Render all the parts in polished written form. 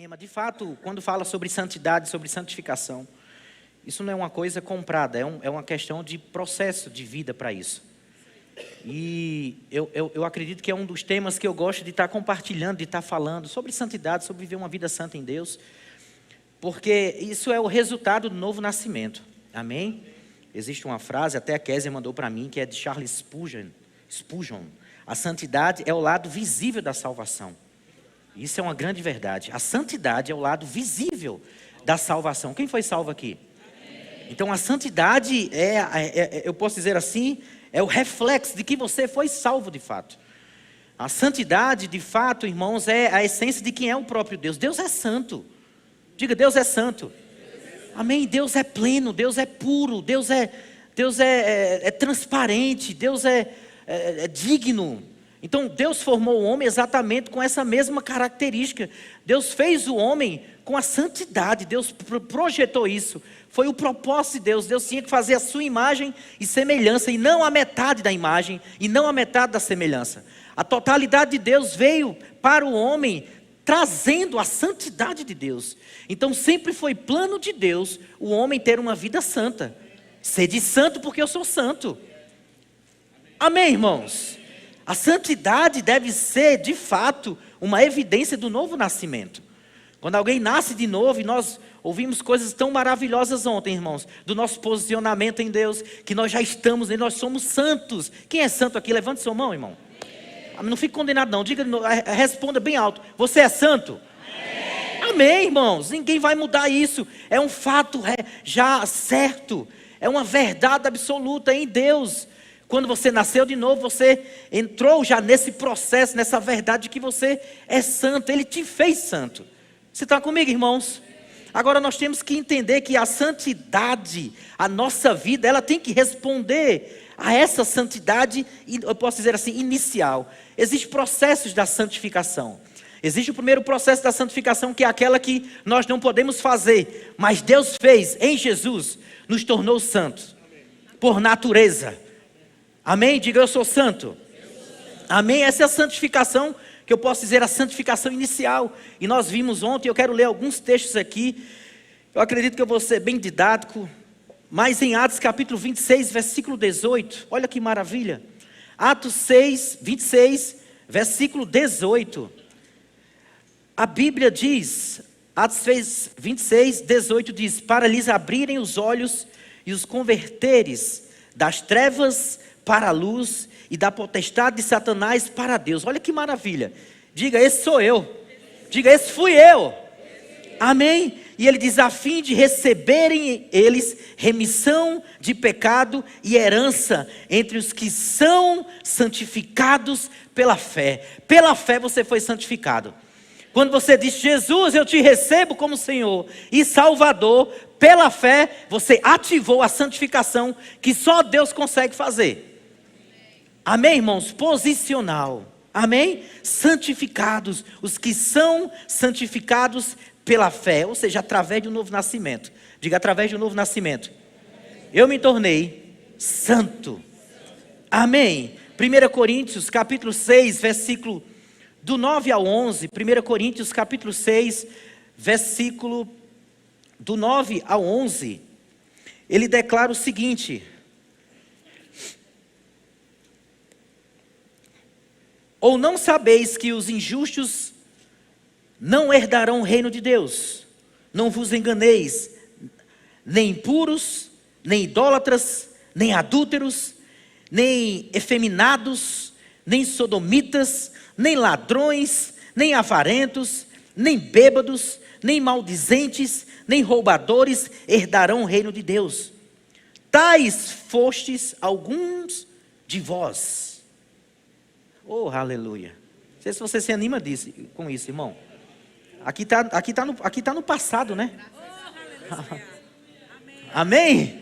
tema. De fato, quando fala sobre santidade, sobre santificação, isso não é uma coisa comprada, é uma questão de processo de vida para isso. E eu acredito que é um dos temas que eu gosto de estar compartilhando, de estar falando sobre santidade, sobre viver uma vida santa em Deus, porque isso é o resultado do novo nascimento. Amém? Existe uma frase, até a Kézia mandou para mim, que é de Charles Spurgeon. A santidade é o lado visível da salvação. Isso é uma grande verdade. A santidade é o lado visível da salvação. Quem foi salvo aqui? Então a santidade eu posso dizer assim, é o reflexo de que você foi salvo de fato. A santidade, de fato, irmãos, é a essência de quem é o próprio Deus. Deus é santo. Diga, Deus é santo. Amém? Deus é pleno, Deus é puro, Deus é transparente, Deus é digno. Então Deus formou o homem exatamente com essa mesma característica. Deus fez o homem com a santidade, Deus projetou isso. Foi o propósito de Deus. Deus tinha que fazer a sua imagem e semelhança, e não a metade da imagem, e não a metade da semelhança. A totalidade de Deus veio para o homem, trazendo a santidade de Deus. Então sempre foi plano de Deus o homem ter uma vida santa. Sede santo porque eu sou santo. Amém, irmãos? A santidade deve ser, de fato, uma evidência do novo nascimento. Quando alguém nasce de novo, e nós ouvimos coisas tão maravilhosas ontem, irmãos, do nosso posicionamento em Deus, que nós já estamos, nós somos santos. Quem é santo aqui? Levante sua mão, irmão. Não fique condenado não, responda bem alto. Você é santo? Amém, irmãos. Ninguém vai mudar isso. É um fato já certo. É uma verdade absoluta em Deus. Quando você nasceu de novo, você entrou já nesse processo, nessa verdade de que você é santo. Ele te fez santo. Você está comigo, irmãos? Agora nós temos que entender que a santidade, a nossa vida, ela tem que responder a essa santidade, eu posso dizer assim, inicial. Existem processos da santificação. Existe o primeiro processo da santificação, que é aquela que nós não podemos fazer, mas Deus fez em Jesus, nos tornou santos, por natureza. Amém? Diga, eu sou santo. Amém? Essa é a santificação, que eu posso dizer a santificação inicial. E nós vimos ontem, eu quero ler alguns textos aqui. Eu acredito que eu vou ser bem didático. Mas em Atos capítulo 26, versículo 18. Olha que maravilha. Atos 6, 26, versículo 18. A Bíblia diz, Atos 6, 26, 18 diz: para lhes abrirem os olhos e os converteres das trevas para a luz e da potestade de Satanás para Deus. Olha que maravilha. Diga, esse sou eu. Diga, esse fui eu. Amém? E ele diz, a fim de receberem eles remissão de pecado e herança entre os que são santificados pela fé. Pela fé você foi santificado. Quando você diz, Jesus, eu te recebo como Senhor e Salvador, pela fé você ativou a santificação que só Deus consegue fazer. Amém, irmãos? Posicional. Amém? Santificados, os que são santificados pela fé, ou seja, através do novo nascimento. Diga, através do novo nascimento. Eu me tornei santo. Amém? 1 Coríntios capítulo 6, versículo do 9 ao 11. 1 Coríntios capítulo 6, versículo do 9 ao 11. Ele declara o seguinte: ou não sabeis que os injustos não herdarão o reino de Deus? Não vos enganeis, nem impuros, nem idólatras, nem adúlteros, nem efeminados, nem sodomitas, nem ladrões, nem avarentos, nem bêbados, nem maldizentes, nem roubadores herdarão o reino de Deus. Tais fostes alguns de vós. Oh, aleluia. Não sei se você se anima com isso, irmão. Aqui tá no passado, né? Amém?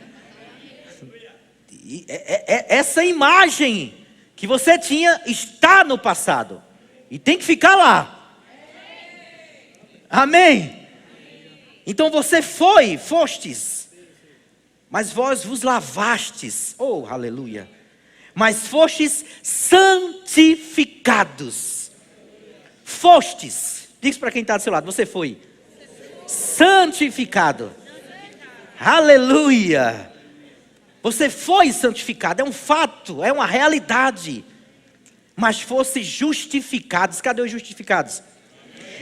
Essa imagem que você tinha está no passado. E tem que ficar lá. Amém? Então você fostes. Mas vós vos lavastes. Oh, aleluia. Mas fostes santificados. Fostes. Diz para quem está do seu lado, você foi. santificado. Aleluia. Você foi santificado, é um fato, é uma realidade. Mas fosse justificados. Cadê os justificados?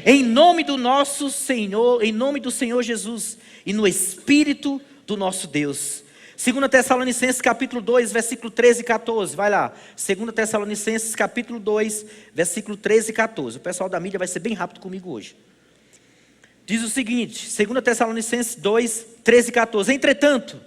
Em nome do nosso Senhor, em nome do Senhor Jesus e no Espírito do nosso Deus. 2 Tessalonicenses capítulo 2, versículo 13 e 14, vai lá. 2 Tessalonicenses capítulo 2, versículo 13 e 14. O pessoal da mídia vai ser bem rápido comigo hoje. Diz o seguinte, 2 Tessalonicenses 2, 13 e 14. Entretanto,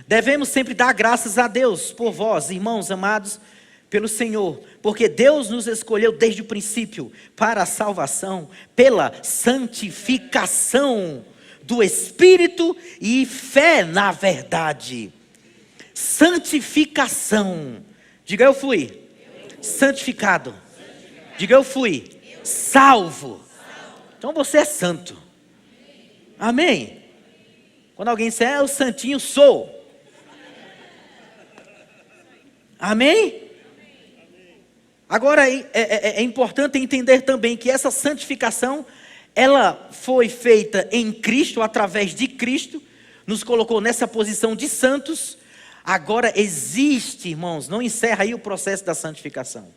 devemos sempre dar graças a Deus por vós, irmãos amados pelo Senhor, porque Deus nos escolheu desde o princípio para a salvação, pela santificação do Espírito e fé na verdade. Santificação. Diga, eu fui santificado. Diga, eu fui salvo. Então você é santo. Amém? Quando alguém disser, o santinho sou. Amém? Agora é importante entender também que essa santificação, ela foi feita em Cristo, através de Cristo, nos colocou nessa posição de santos. Agora existe, irmãos, não encerra aí o processo da santificação.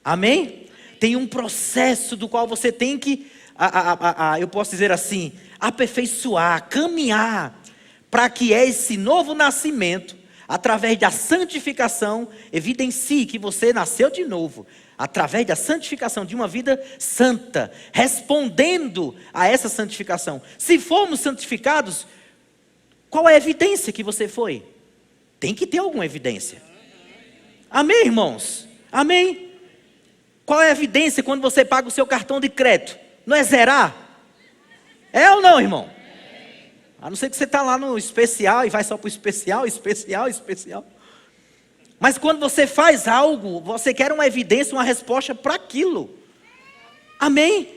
Amém? Tem um processo do qual você tem que, eu posso dizer assim, aperfeiçoar, caminhar, para que esse novo nascimento, através da santificação, evidencie que você nasceu de novo, através da santificação de uma vida santa, respondendo a essa santificação. Se formos santificados, qual é a evidência que você foi? Tem que ter alguma evidência. Amém, irmãos? Amém? Qual é a evidência quando você paga o seu cartão de crédito? Não é zerar? É ou não, irmão? A não ser que você está lá no especial e vai só para o especial. Mas quando você faz algo, você quer uma evidência, uma resposta para aquilo. Amém?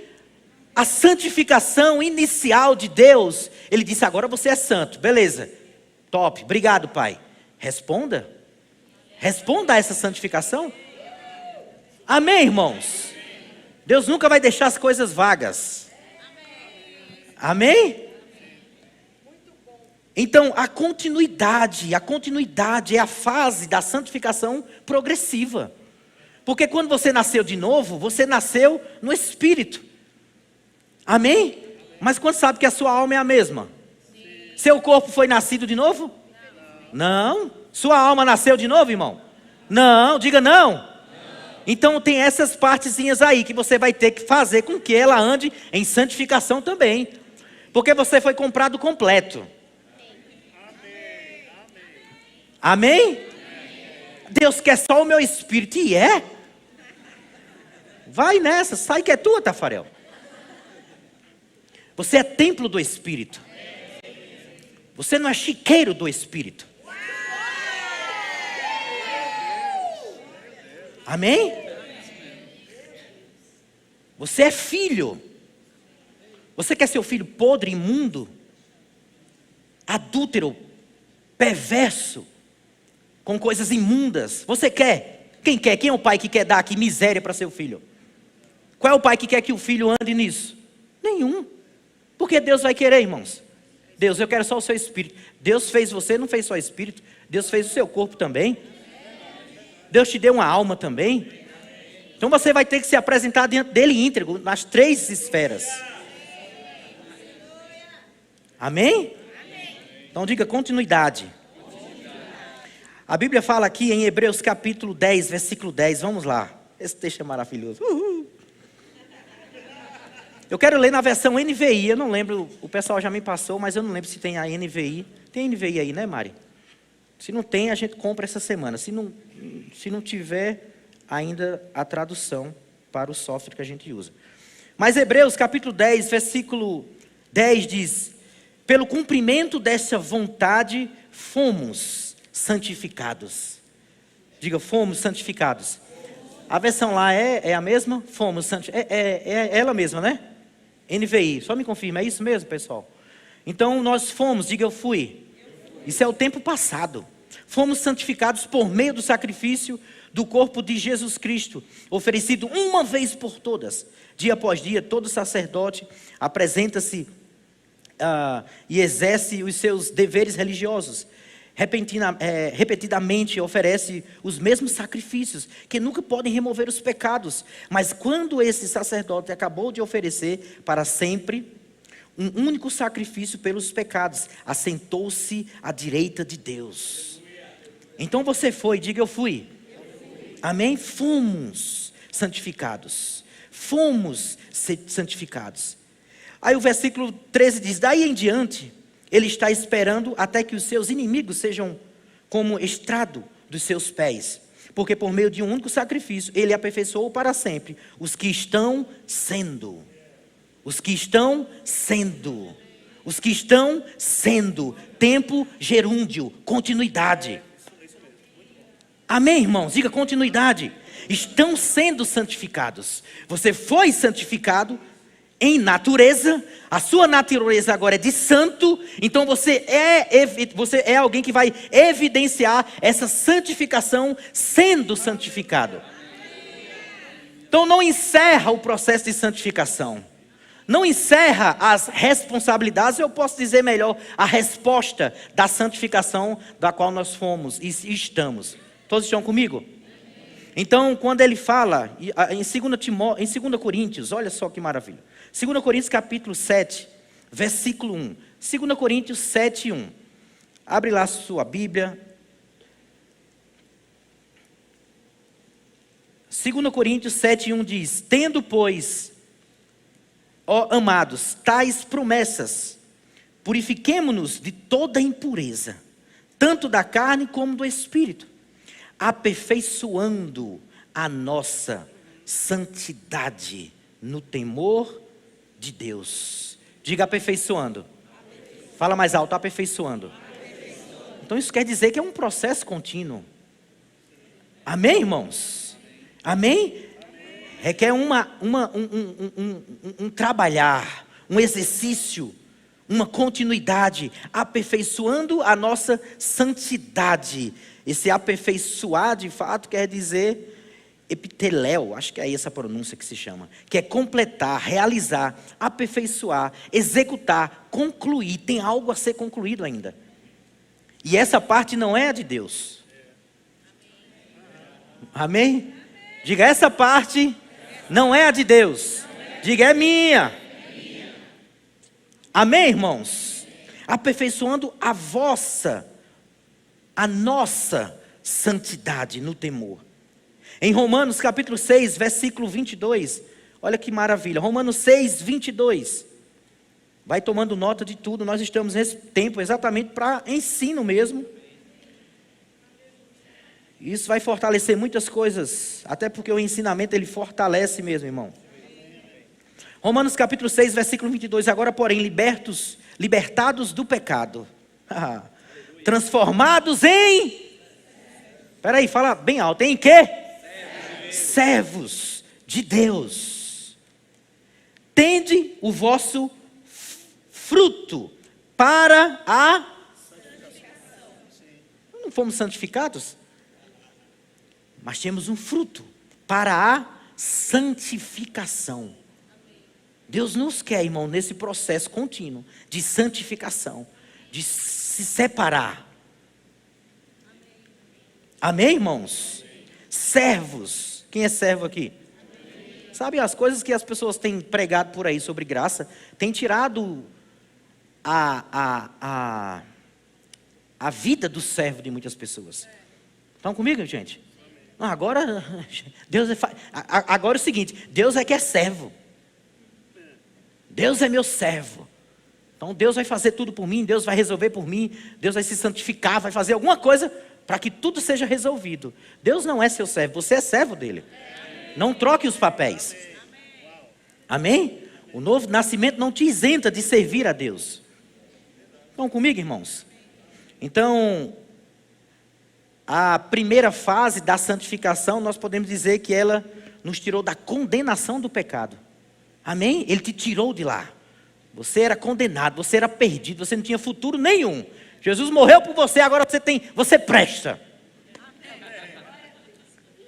A santificação inicial de Deus, Ele disse, agora você é santo. Beleza, top, obrigado, Pai. Responda. Responda a essa santificação. Amém, irmãos? Deus nunca vai deixar as coisas vagas. Amém? Então, a continuidade é a fase da santificação progressiva. Porque quando você nasceu de novo, você nasceu no Espírito. Amém? Mas quando sabe que a sua alma é a mesma? Sim. Seu corpo foi nascido de novo? Não. Sua alma nasceu de novo, irmão? Não, diga não. Então tem essas partezinhas aí que você vai ter que fazer com que ela ande em santificação também. Porque você foi comprado completo. Amém? Deus quer só o meu espírito. E é? Vai nessa, sai que é tua, Tafarel. Você é templo do Espírito. Você não é chiqueiro do Espírito. Amém? Você é filho. Você quer ser o filho podre, imundo, adúltero, perverso, com coisas imundas? Você quer? Quem quer? Quem é o pai que quer dar aqui miséria para seu filho? Qual é o pai que quer que o filho ande nisso? Nenhum. Porque Deus vai querer, irmãos. Deus, eu quero só o seu espírito. Deus fez você, não fez só espírito. Deus fez o seu corpo também. Deus te deu uma alma também. Então você vai ter que se apresentar diante dele íntegro, nas 3 esferas. Amém? Então diga continuidade. A Bíblia fala aqui em Hebreus capítulo 10, versículo 10. Vamos lá. Esse texto é maravilhoso. Eu quero ler na versão NVI. Eu não lembro, o pessoal já me passou, mas eu não lembro se tem a NVI. Tem NVI aí, né, Mari? Se não tem, a gente compra essa semana. Se não tiver ainda a tradução para o software que a gente usa. Mas Hebreus capítulo 10, versículo 10 diz: pelo cumprimento dessa vontade fomos santificados. Diga, fomos santificados. A versão lá é a mesma? Fomos santificados. É ela mesma, né? NVI, só me confirma, é isso mesmo, pessoal? Então nós fomos, diga eu fui. Isso é o tempo passado. Fomos santificados por meio do sacrifício do corpo de Jesus Cristo, oferecido uma vez por todas. Dia após dia, todo sacerdote apresenta-se e exerce os seus deveres religiosos. Repetidamente oferece os mesmos sacrifícios, que nunca podem remover os pecados. Mas quando esse sacerdote acabou de oferecer para sempre um único sacrifício pelos pecados, assentou-se à direita de Deus. Então você foi, diga eu fui. Amém? Fomos santificados. Fomos santificados. Aí o versículo 13 diz: daí em diante, ele está esperando até que os seus inimigos sejam como estrado dos seus pés. Porque por meio de um único sacrifício, ele aperfeiçoou para sempre os que estão sendo. Os que estão sendo. Os que estão sendo. Tempo gerúndio, continuidade. Amém, irmãos? Diga continuidade. Estão sendo santificados. Você foi santificado em natureza, a sua natureza agora é de santo, então você é alguém que vai evidenciar essa santificação sendo santificado. Então não encerra o processo de santificação, não encerra as responsabilidades, eu posso dizer melhor, a resposta da santificação da qual nós fomos e estamos. Todos estão comigo? Então, quando ele fala em 2 Coríntios, olha só que maravilha. 2 Coríntios capítulo 7, versículo 1. 2 Coríntios 7, 1. Abre lá a sua Bíblia. 2 Coríntios 7, 1 diz: tendo, pois, ó amados, tais promessas, purifiquemo-nos de toda impureza, tanto da carne como do espírito, aperfeiçoando a nossa santidade no temor de Deus. Diga aperfeiçoando. Fala mais alto, aperfeiçoando. Então isso quer dizer que é um processo contínuo. Amém, irmãos? Amém? Requer um trabalhar, um exercício, uma continuidade, aperfeiçoando a nossa santidade. Esse aperfeiçoar, de fato, quer dizer epiteléu, acho que é essa a pronúncia que se chama, que é completar, realizar, aperfeiçoar, executar, concluir. Tem algo a ser concluído ainda. E essa parte não é a de Deus. Amém? Diga, essa parte não é a de Deus. Diga, é minha. Amém, irmãos? Aperfeiçoando a nossa santidade no temor. Em Romanos capítulo 6, versículo 22, olha que maravilha, Romanos 6, 22, vai tomando nota de tudo, nós estamos nesse tempo exatamente para ensino mesmo, isso vai fortalecer muitas coisas, até porque o ensinamento ele fortalece mesmo, irmão. Romanos capítulo 6, versículo 22, agora porém libertados do pecado, transformados em, peraí, fala bem alto, em quê? Servos de Deus. Tende o vosso fruto para a santificação. Não fomos santificados? Mas temos um fruto para a santificação. Deus nos quer, irmão, nesse processo contínuo de santificação, de se separar. Amém, irmãos? Servos. Quem é servo aqui? Sabe, as coisas que as pessoas têm pregado por aí sobre graça, têm tirado a vida do servo de muitas pessoas. Estão comigo, gente? Não, agora, agora é o seguinte, Deus é que é servo. Deus é meu servo. Então Deus vai fazer tudo por mim, Deus vai resolver por mim, Deus vai se santificar, vai fazer alguma coisa para que tudo seja resolvido. Deus não é seu servo, você é servo dele. Não troque os papéis. Amém? O novo nascimento não te isenta de servir a Deus. Estão comigo, irmãos? Então, a primeira fase da santificação, nós podemos dizer que ela nos tirou da condenação do pecado. Amém? Ele te tirou de lá. Você era condenado, você era perdido, você não tinha futuro nenhum. Jesus morreu por você, agora você presta.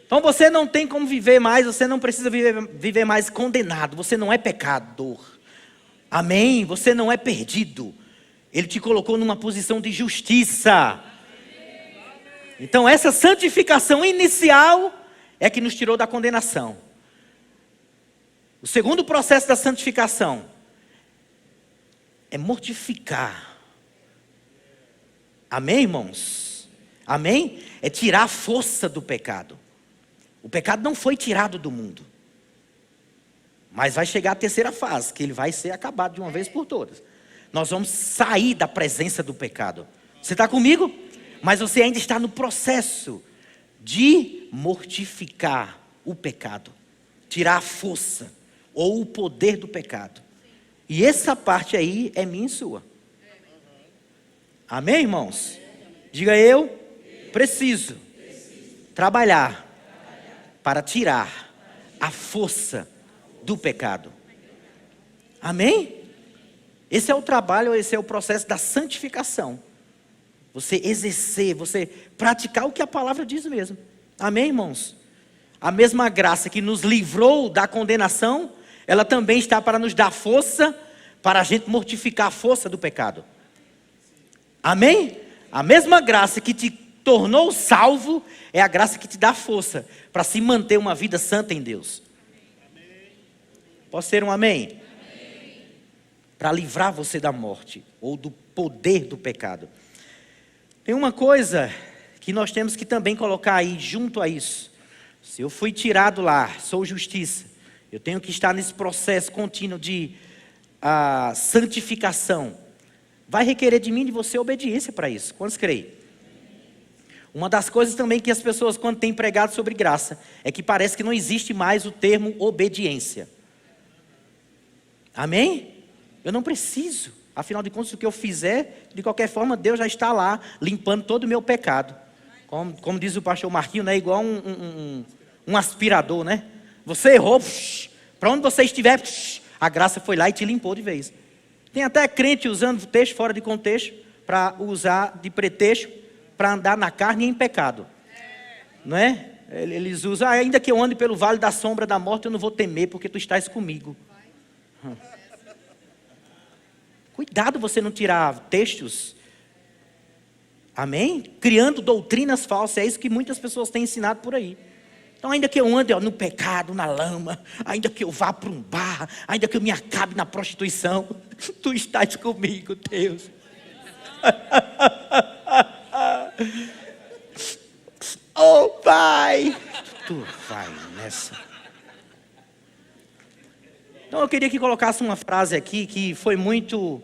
Então você não tem como viver mais, você não precisa viver mais condenado, você não é pecador. Amém? Você não é perdido. Ele te colocou numa posição de justiça. Então essa santificação inicial é que nos tirou da condenação. O segundo processo da santificação é mortificar. Amém, irmãos? Amém? É tirar a força do pecado. O pecado não foi tirado do mundo. Mas vai chegar a terceira fase, que ele vai ser acabado de uma vez por todas. Nós vamos sair da presença do pecado. Você está comigo? Mas você ainda está no processo de mortificar o pecado. Tirar a força ou o poder do pecado. E essa parte aí é minha e sua. Amém, irmãos? Diga: eu preciso trabalhar para tirar a força do pecado. Amém? Esse é o trabalho, esse é o processo da santificação. Você exercer, você praticar o que a palavra diz mesmo. Amém, irmãos? A mesma graça que nos livrou da condenação, ela também está para nos dar força, para a gente mortificar a força do pecado. Amém? A mesma graça que te tornou salvo, é a graça que te dá força, para se manter uma vida santa em Deus. Posso ter um amém? Para livrar você da morte, ou do poder do pecado. Tem uma coisa que nós temos que também colocar aí, junto a isso. Se eu fui tirado lá, sou justiça, eu tenho que estar nesse processo contínuo de santificação. Vai requerer de mim e de você obediência para isso. Quantos creem? Uma das coisas também que as pessoas, quando têm pregado sobre graça, é que parece que não existe mais o termo obediência. Amém? Eu não preciso. Afinal de contas, o que eu fizer, de qualquer forma, Deus já está lá, limpando todo o meu pecado. Como diz o pastor Marquinho, né? Igual um aspirador, né? Você errou, para onde você estiver, a graça foi lá e te limpou de vez. Tem até crente usando texto fora de contexto, para usar de pretexto, para andar na carne e em pecado. Não é? Eles usam: ainda que eu ande pelo vale da sombra da morte, eu não vou temer, porque tu estás comigo. Cuidado você não tirar textos, amém? Criando doutrinas falsas, é isso que muitas pessoas têm ensinado por aí. Então, ainda que eu ande no pecado, na lama, ainda que eu vá para um bar, ainda que eu me acabe na prostituição, tu estás comigo, Deus. Oh, Pai, tu vai nessa. Então eu queria que colocasse uma frase aqui que foi muito,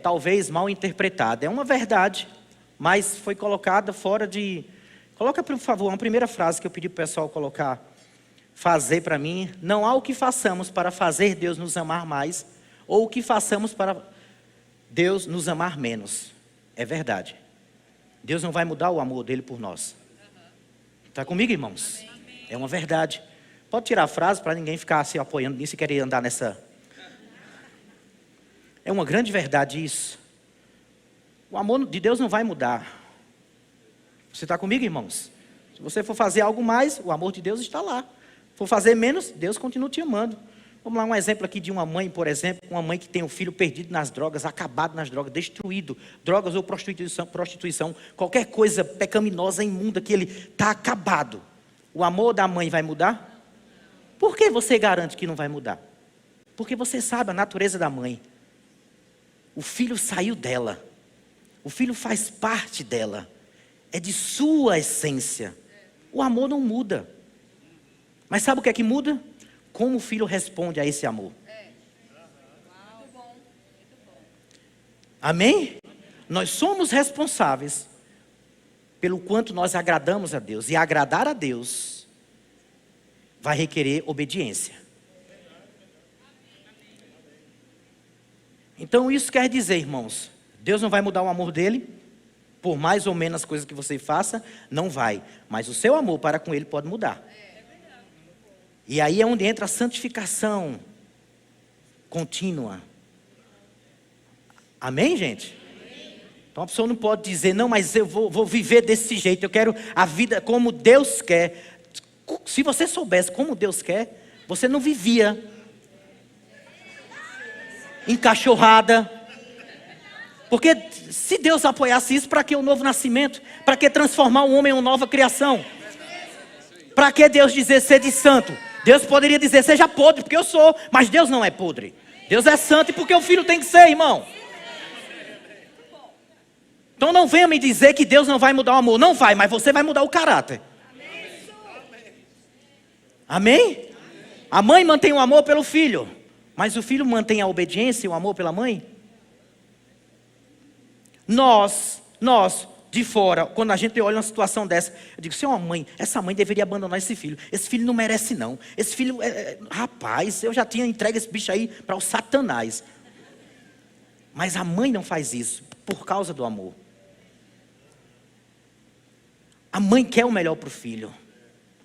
talvez mal interpretada. É uma verdade, mas foi colocada fora de... Coloca, por favor, uma primeira frase que eu pedi para o pessoal colocar, fazer para mim. Não há o que façamos para fazer Deus nos amar mais, ou o que façamos para Deus nos amar menos. É verdade. Deus não vai mudar o amor dele por nós. Está comigo, irmãos? É uma verdade. Pode tirar a frase para ninguém ficar se apoiando nisso e querer andar nessa... É uma grande verdade isso. O amor de Deus não vai mudar. Você está comigo, irmãos? Se você for fazer algo mais, o amor de Deus está lá. For fazer menos, Deus continua te amando. Vamos lá, um exemplo aqui de uma mãe, por exemplo. Uma mãe que tem um filho perdido nas drogas, acabado nas drogas, destruído. Drogas ou prostituição, qualquer coisa pecaminosa, imunda, que ele está acabado. O amor da mãe vai mudar? Por que você garante que não vai mudar? Porque você sabe a natureza da mãe. O filho saiu dela. O filho faz parte dela. É de sua essência. O amor não muda. Mas sabe o que é que muda? Como o filho responde a esse amor. Amém? Nós somos responsáveis pelo quanto nós agradamos a Deus. E agradar a Deus vai requerer obediência. Então isso quer dizer, irmãos, Deus não vai mudar o amor dele, por mais ou menos coisas que você faça, não vai. Mas o seu amor para com ele pode mudar. E aí é onde entra a santificação contínua. Amém, gente? Então a pessoa não pode dizer, não, mas eu vou viver desse jeito, eu quero a vida como Deus quer. Se você soubesse como Deus quer, você não vivia encachorrada. Porque se Deus apoiasse isso, para que o novo nascimento? Para que transformar o homem em uma nova criação? Para que Deus dizer ser de santo? Deus poderia dizer seja podre, porque eu sou, mas Deus não é podre. Deus é santo e porque o filho tem que ser, irmão. Então não venha me dizer que Deus não vai mudar o amor. Não vai, mas você vai mudar o caráter. Amém? A mãe mantém o amor pelo filho, mas o filho mantém a obediência e o amor pela mãe? Nós, de fora, quando a gente olha uma situação dessa, eu digo, se é uma mãe, essa mãe deveria abandonar esse filho. Esse filho não merece não. Esse filho, rapaz, eu já tinha entregue esse bicho aí para o Satanás. Mas a mãe não faz isso, por causa do amor. A mãe quer o melhor para o filho.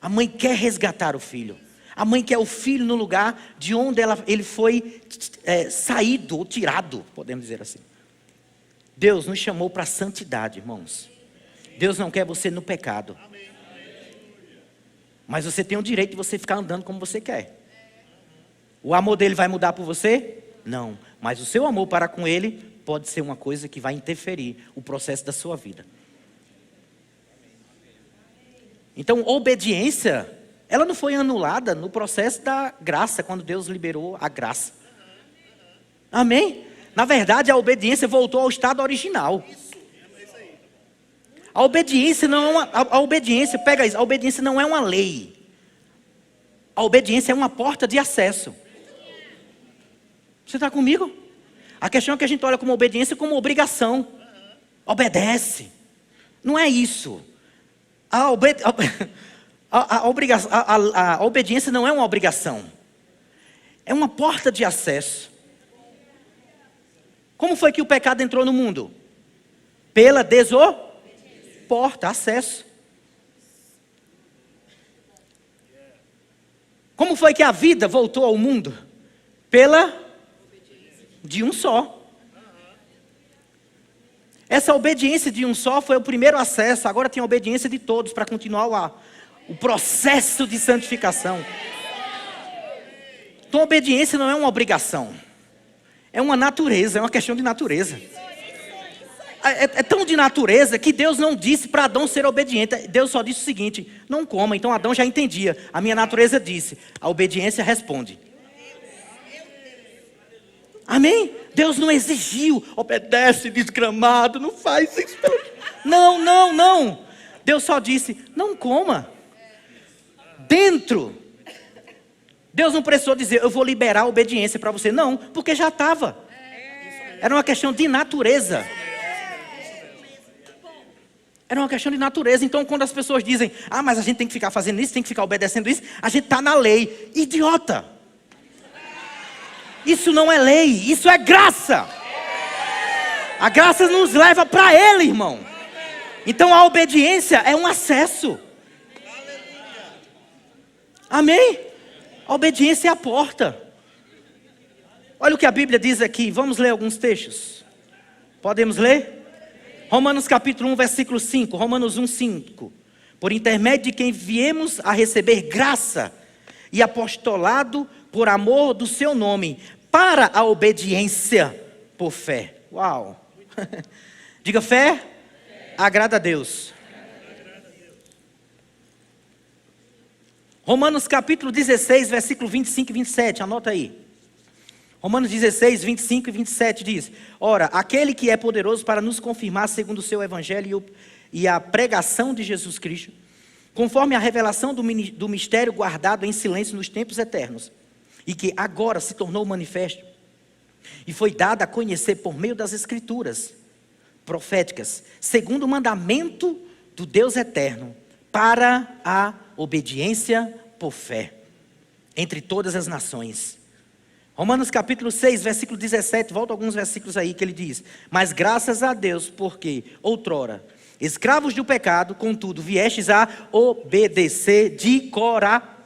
A mãe quer resgatar o filho. A mãe quer o filho no lugar de onde ele foi saído ou tirado, podemos dizer assim. Deus nos chamou para a santidade, irmãos. Deus não quer você no pecado. Mas você tem o direito de você ficar andando como você quer. O amor dele vai mudar por você? Não. Mas o seu amor para com ele pode ser uma coisa que vai interferir o processo da sua vida. Então, obediência, ela não foi anulada no processo da graça, quando Deus liberou a graça. Amém? Na verdade, a obediência voltou ao estado original. A obediência não é a obediência, pega isso, a obediência não é uma lei. A obediência é uma porta de acesso. Você está comigo? A questão é que a gente olha como obediência como obrigação. Obedece. Não é isso. A obediência não é uma obrigação. É uma porta de acesso. Como foi que o pecado entrou no mundo? Pela porta, acesso. Como foi que a vida voltou ao mundo? De um só. Essa obediência de um só foi o primeiro acesso. Agora tem a obediência de todos para continuar o processo de santificação. Então a obediência não é uma obrigação. É uma natureza, é uma questão de natureza. É tão de natureza que Deus não disse para Adão ser obediente. Deus só disse o seguinte, não coma. Então Adão já entendia. A minha natureza disse, a obediência responde. Amém? Deus não exigiu, obedece desgramado, não faz isso. Não. Deus só disse, não coma. Dentro. Deus não precisou dizer, eu vou liberar a obediência para você. Não, porque já estava. Era uma questão de natureza. Era uma questão de natureza. Então quando as pessoas dizem, mas a gente tem que ficar fazendo isso, tem que ficar obedecendo isso, a gente está na lei. Idiota. Isso não é lei, isso é graça. A graça nos leva para Ele, irmão. Então a obediência é um acesso. Amém? A obediência é a porta. Olha o que a Bíblia diz aqui. Vamos ler alguns textos. Podemos ler? Romanos capítulo 1, versículo 5. Romanos 1, 5. Por intermédio de quem viemos a receber graça e apostolado por amor do seu nome, para a obediência por fé. Uau! Diga fé, agrada a Deus. Romanos capítulo 16, versículo 25 e 27, anota aí. Romanos 16, 25 e 27 diz, ora, aquele que é poderoso para nos confirmar segundo o seu evangelho e a pregação de Jesus Cristo, conforme a revelação do mistério guardado em silêncio nos tempos eternos, e que agora se tornou manifesto, e foi dado a conhecer por meio das escrituras proféticas, segundo o mandamento do Deus eterno, para a obediência por fé, entre todas as nações. Romanos capítulo 6, versículo 17, volta alguns versículos aí que ele diz, mas graças a Deus, porque outrora, escravos do pecado, contudo, viestes a obedecer de coração.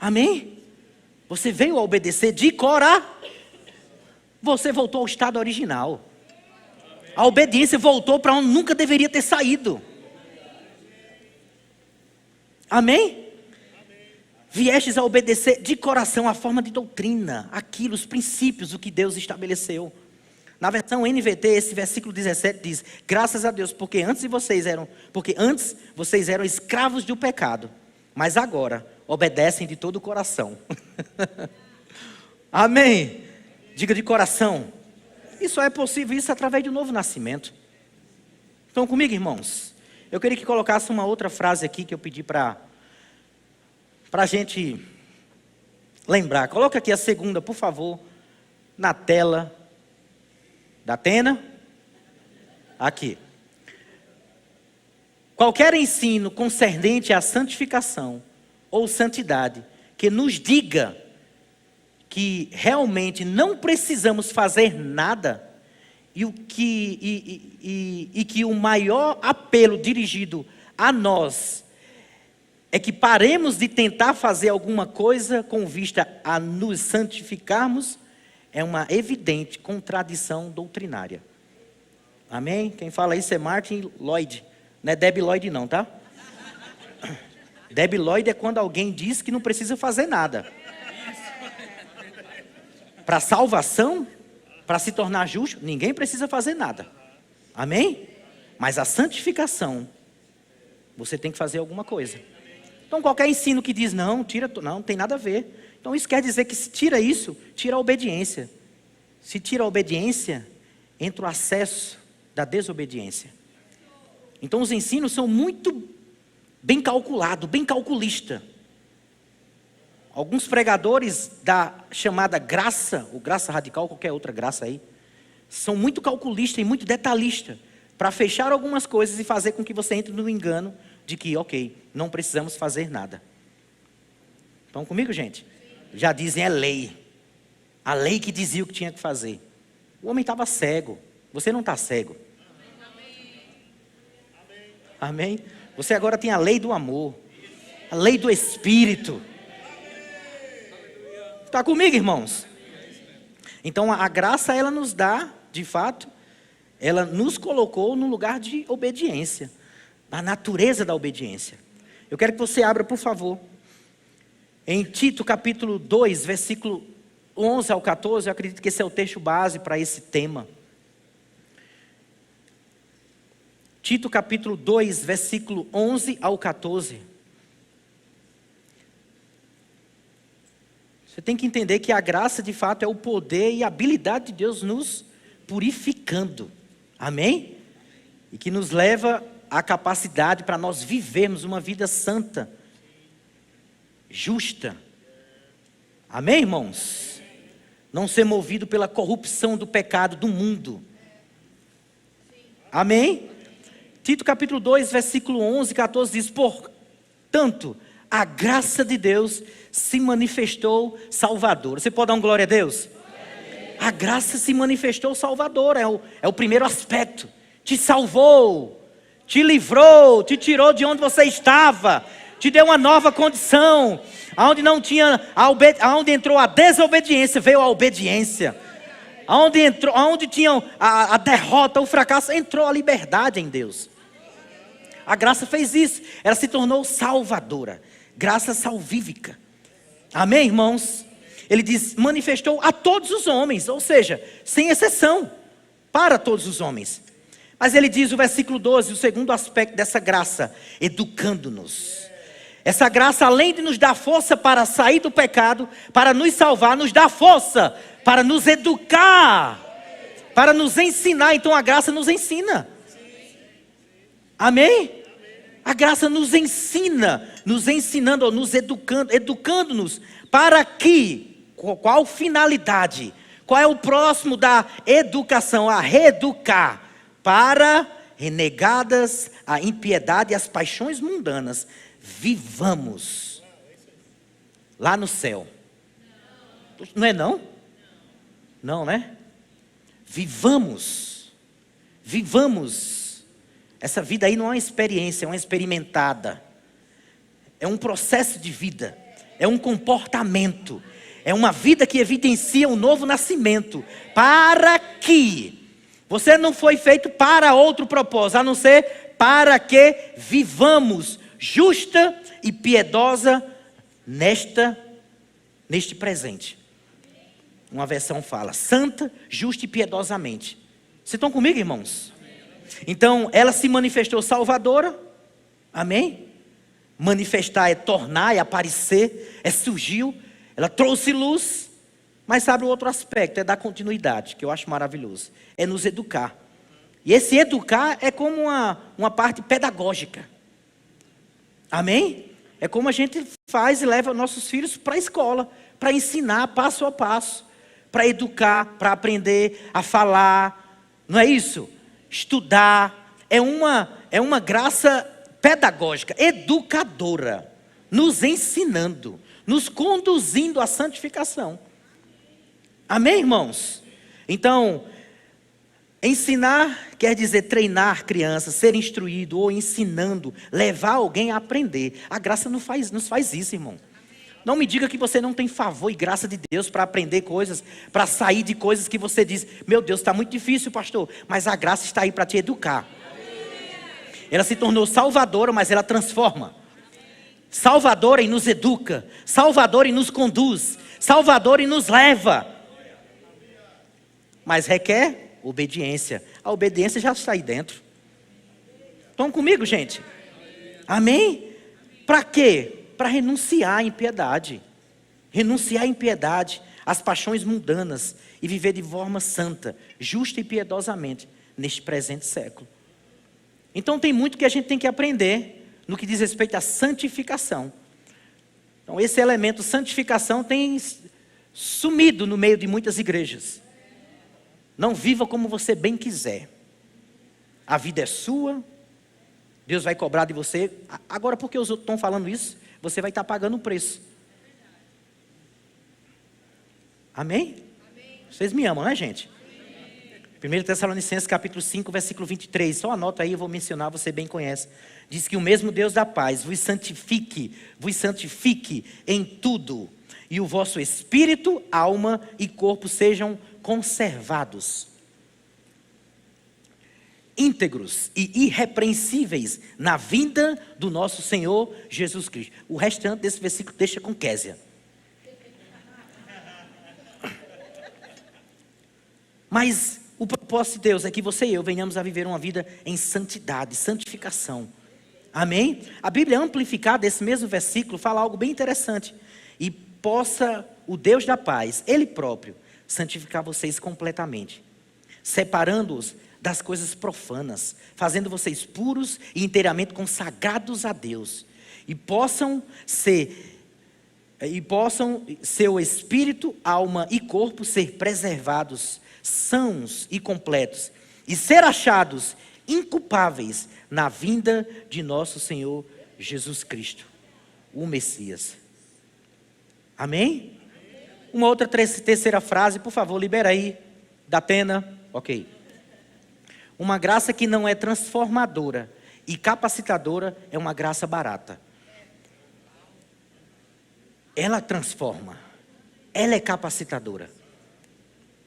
Amém? Você veio a obedecer de coração. Você voltou ao estado original. A obediência voltou para onde nunca deveria ter saído. Amém? Viestes a obedecer de coração a forma de doutrina, aquilo, os princípios, o que Deus estabeleceu. Na versão NVT, esse versículo 17 diz: graças a Deus, porque antes vocês eram escravos do pecado, mas agora obedecem de todo o coração. Amém? Diga de coração. Isso é possível, isso através do novo nascimento. Estão comigo, irmãos? Eu queria que colocasse uma outra frase aqui que eu pedi para a gente lembrar. Coloca aqui a segunda, por favor, na tela da Atena. Aqui. Qualquer ensino concernente à santificação ou santidade que nos diga que realmente não precisamos fazer nada e que o maior apelo dirigido a nós é que paremos de tentar fazer alguma coisa com vista a nos santificarmos, é uma evidente contradição doutrinária. Amém? Quem fala isso é Martin Lloyd, não é Debbie Lloyd não, tá? Debbie Lloyd é quando alguém diz que não precisa fazer nada. Para salvação, para se tornar justo, ninguém precisa fazer nada. Amém? Mas a santificação, você tem que fazer alguma coisa. Então qualquer ensino que diz não tem nada a ver. Então isso quer dizer que se tira isso, tira a obediência. Se tira a obediência, entra o acesso da desobediência. Então os ensinos são muito bem calculados, bem calculista. Alguns pregadores da chamada graça, ou graça radical, qualquer outra graça aí, são muito calculistas e muito detalhistas, para fechar algumas coisas e fazer com que você entre no engano de que, ok, não precisamos fazer nada. Estão comigo, gente? Já dizem, é lei. A lei que dizia o que tinha que fazer. O homem estava cego. Você não está cego. Amém? Você agora tem a lei do amor. A lei do Espírito. Está comigo, irmãos? Então a graça, ela nos dá, de fato, ela nos colocou no lugar de obediência. A natureza da obediência. Eu quero que você abra, por favor, em Tito capítulo 2, versículo 11 ao 14, eu acredito que esse é o texto base para esse tema. Tito capítulo 2, versículo 11 ao 14. Você tem que entender que a graça de fato é o poder e a habilidade de Deus nos purificando. Amém? E que nos leva à capacidade para nós vivermos uma vida santa, justa. Amém, irmãos? Não ser movido pela corrupção do pecado do mundo. Amém? Tito capítulo 2, versículo 11 e 14 diz: portanto, a graça de Deus se manifestou salvadora. Você pode dar um glória a Deus? A graça se manifestou salvadora, é o primeiro aspecto. Te salvou, te livrou, te tirou de onde você estava, te deu uma nova condição. Aonde entrou a desobediência, veio a obediência. Aonde tinha a derrota, o fracasso, entrou a liberdade em Deus. A graça fez isso, ela se tornou salvadora, graça salvífica. Amém, irmãos? Ele diz, manifestou a todos os homens, ou seja, sem exceção, para todos os homens. Mas ele diz, o versículo 12, o segundo aspecto dessa graça, educando-nos. Essa graça, além de nos dar força para sair do pecado, para nos salvar, nos dá força para nos educar, para nos ensinar. Então a graça nos ensina. Amém? A graça nos ensina, nos ensinando, ou nos educando, educando-nos para que, qual finalidade? Qual é o próximo da educação? A reeducar, para, renegadas a impiedade e as paixões mundanas, vivamos lá no céu. Não é não? Não, né? Vivamos. Essa vida aí não é uma experiência, é uma experimentada. É um processo de vida. É um comportamento. É uma vida que evidencia um novo nascimento. Para que você não foi feito para outro propósito, a não ser para que vivamos justa e piedosa neste presente. Uma versão fala, santa, justa e piedosamente. Vocês estão comigo, irmãos? Então, ela se manifestou salvadora. Amém? Manifestar é tornar, é aparecer, é surgiu. Ela trouxe luz. Mas sabe o outro aspecto, é dar continuidade, que eu acho maravilhoso. É nos educar. E esse educar é como uma parte pedagógica. Amém? É como a gente faz e leva nossos filhos para a escola, para ensinar passo a passo, para educar, para aprender a falar, não é isso? Estudar, é uma graça pedagógica, educadora, nos ensinando, nos conduzindo à santificação. Amém, irmãos? Então, ensinar quer dizer treinar crianças, ser instruído ou ensinando, levar alguém a aprender. A graça nos faz isso, irmão. Não me diga que você não tem favor e graça de Deus para aprender coisas, para sair de coisas que você diz, meu Deus, está muito difícil, pastor, mas a graça está aí para te educar. Ela se tornou salvadora, mas ela transforma. Salvadora e nos educa, salvadora e nos conduz, salvadora e nos leva. Mas requer obediência. A obediência já está aí dentro. Estão comigo, gente? Amém? Para quê? Para renunciar à impiedade. Renunciar à impiedade, às paixões mundanas e viver de forma santa, justa e piedosamente neste presente século. Então tem muito que a gente tem que aprender no que diz respeito à santificação. Então esse elemento santificação tem sumido no meio de muitas igrejas. Não viva como você bem quiser. A vida é sua. Deus vai cobrar de você. Agora, por que os outros estão falando isso? Você vai estar pagando o preço. Amém? Vocês me amam, né, gente? 1 Tessalonicenses capítulo 5, versículo 23. Só anota aí, eu vou mencionar, você bem conhece. Diz que o mesmo Deus da paz vos santifique em tudo. E o vosso espírito, alma e corpo sejam conservados, íntegros e irrepreensíveis na vinda do nosso Senhor Jesus Cristo. O restante desse versículo deixa com Késia. Mas o propósito de Deus é que você e eu venhamos a viver uma vida em santidade, santificação. Amém? A Bíblia amplificada, esse mesmo versículo, fala algo bem interessante. E possa o Deus da paz, Ele próprio, santificar vocês completamente, separando-os das coisas profanas, fazendo vocês puros e inteiramente consagrados a Deus, e possam seu espírito, alma e corpo ser preservados, sãos e completos, e ser achados inculpáveis na vinda de nosso Senhor Jesus Cristo, o Messias. Amém? Uma outra terceira frase, por favor, libera aí, da pena. Ok. Uma graça que não é transformadora e capacitadora é uma graça barata. Ela transforma. Ela é capacitadora.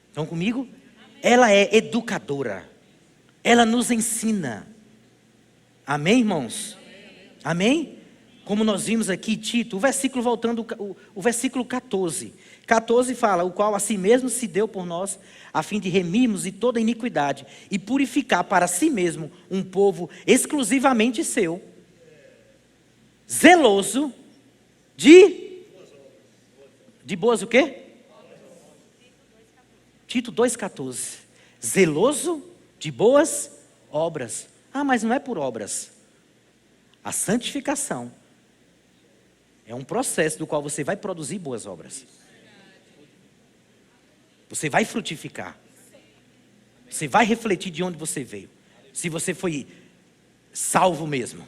Estão comigo? Ela é educadora. Ela nos ensina. Amém, irmãos? Amém? Como nós vimos aqui, Tito, o versículo voltando, o versículo 14. 14 fala, o qual a si mesmo se deu por nós, a fim de remirmos de toda iniquidade e purificar para si mesmo um povo exclusivamente seu, zeloso de boas o quê? Tito 2,14. Zeloso de boas obras. Ah, mas não é por obras. A santificação é um processo do qual você vai produzir boas obras. Você vai frutificar. Você vai refletir de onde você veio. Se você foi salvo mesmo.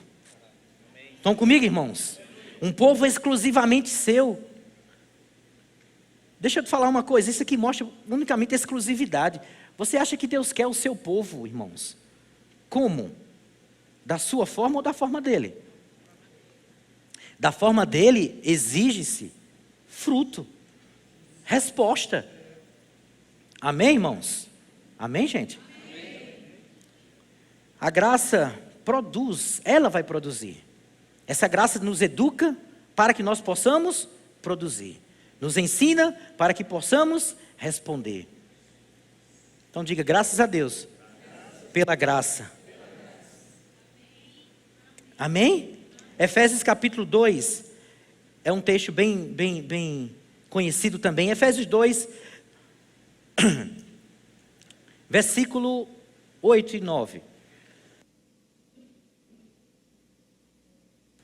Estão comigo, irmãos? Um povo exclusivamente seu. Deixa eu te falar uma coisa. Isso aqui mostra unicamente exclusividade. Você acha que Deus quer o seu povo, irmãos? Como? Da sua forma ou da forma dele? Da forma dele, exige-se fruto. resposta. Amém, irmãos? Amém, gente? Amém. A graça produz, ela vai produzir. Essa graça nos educa para que nós possamos produzir. Nos ensina para que possamos responder. Então diga, graças a Deus, pela graça. Amém? Efésios capítulo 2, é um texto bem conhecido também. Efésios 2, versículo 8 e 9.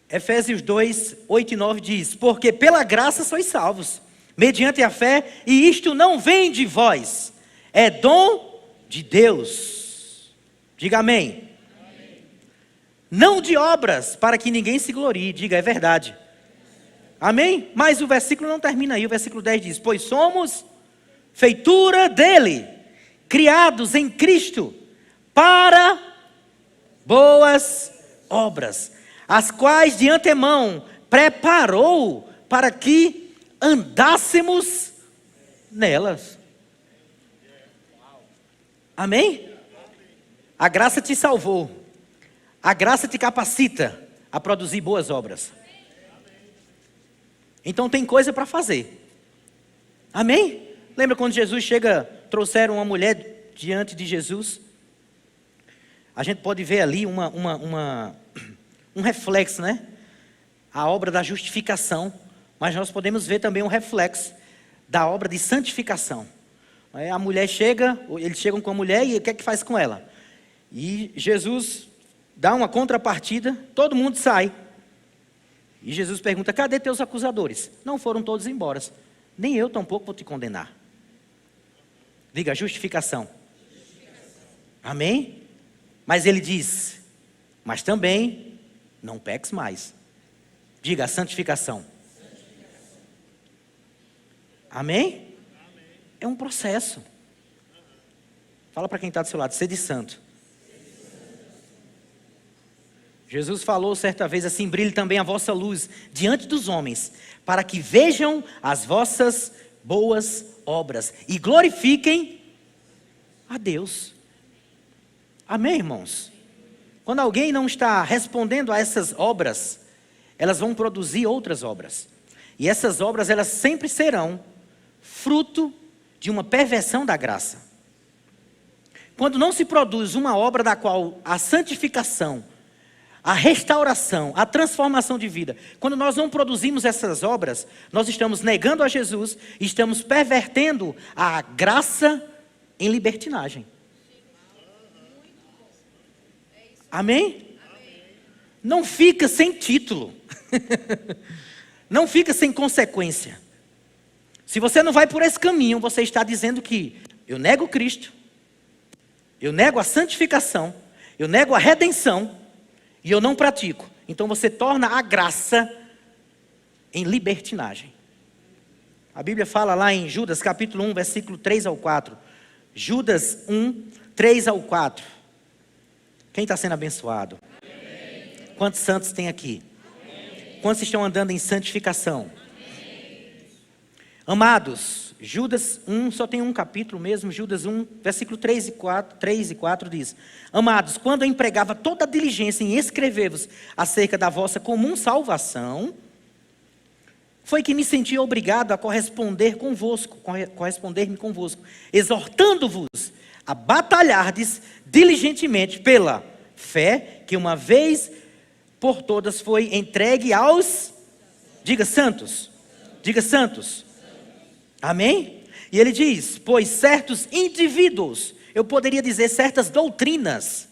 Efésios 2, 8 e 9 diz: porque pela graça sois salvos, mediante a fé, e isto não vem de vós, é dom de Deus. Diga amém. Amém. Não de obras, para que ninguém se glorie. Diga, é verdade. Amém? Mas o versículo não termina aí, o versículo 10 diz: pois somos feitura dele, criados em Cristo, para boas obras, as quais de antemão preparou para que andássemos nelas. Amém? A graça te salvou. A graça te capacita a produzir boas obras. Então tem coisa para fazer. Amém? Lembra quando Jesus chega, trouxeram uma mulher diante de Jesus? A gente pode ver ali um reflexo, né? A obra da justificação. Mas nós podemos ver também um reflexo da obra de santificação. A mulher chega, eles chegam com a mulher e o que é que faz com ela? E Jesus dá uma contrapartida, todo mundo sai. E Jesus pergunta, cadê teus acusadores? Não foram todos embora. Nem eu tampouco vou te condenar. Diga, justificação. Amém? Mas ele diz, mas também não peques mais. Diga, santificação. Amém? É um processo. Fala para quem está do seu lado, sede santo. Jesus falou certa vez assim, brilhe também a vossa luz diante dos homens, para que vejam as vossas boas obras e glorifiquem a Deus. Amém, irmãos? Quando alguém não está respondendo a essas obras, elas vão produzir outras obras. E essas obras, elas sempre serão fruto de uma perversão da graça. Quando não se produz uma obra da qual a santificação, a restauração, a transformação de vida, quando nós não produzimos essas obras, nós estamos negando a Jesus, estamos pervertendo a graça em libertinagem. Amém? Não fica sem título. Não fica sem consequência. Se você não vai por esse caminho, você está dizendo que eu nego Cristo, eu nego a santificação, eu nego a redenção e eu não pratico. Então você torna a graça em libertinagem. A Bíblia fala lá em Judas capítulo 1, versículo 3 ao 4. Judas 1, 3 ao 4. Quem está sendo abençoado? Amém. Quantos santos tem aqui? Amém. Quantos estão andando em santificação? Amém. Amados, Judas 1, só tem um capítulo mesmo, Judas 1, versículo 3 e 4 diz: amados, quando eu empregava toda a diligência em escrever-vos acerca da vossa comum salvação, foi que me senti obrigado a corresponder-me convosco, exortando-vos a batalhardes diligentemente pela fé que uma vez por todas foi entregue aos, diga santos, diga santos. Amém? E ele diz, pois certos indivíduos, eu poderia dizer certas doutrinas,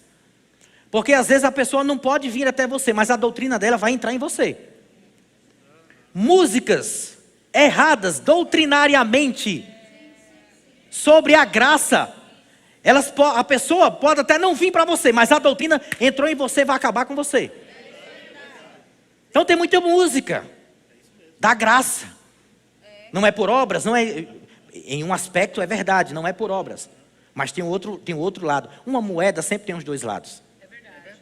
porque às vezes a pessoa não pode vir até você, mas a doutrina dela vai entrar em você. Músicas erradas doutrinariamente sobre a graça, a pessoa pode até não vir para você, mas a doutrina entrou em você e vai acabar com você. Então tem muita música da graça. Não é por obras, não é, em um aspecto é verdade, não é por obras. Mas tem outro lado. Uma moeda sempre tem os dois lados. É verdade.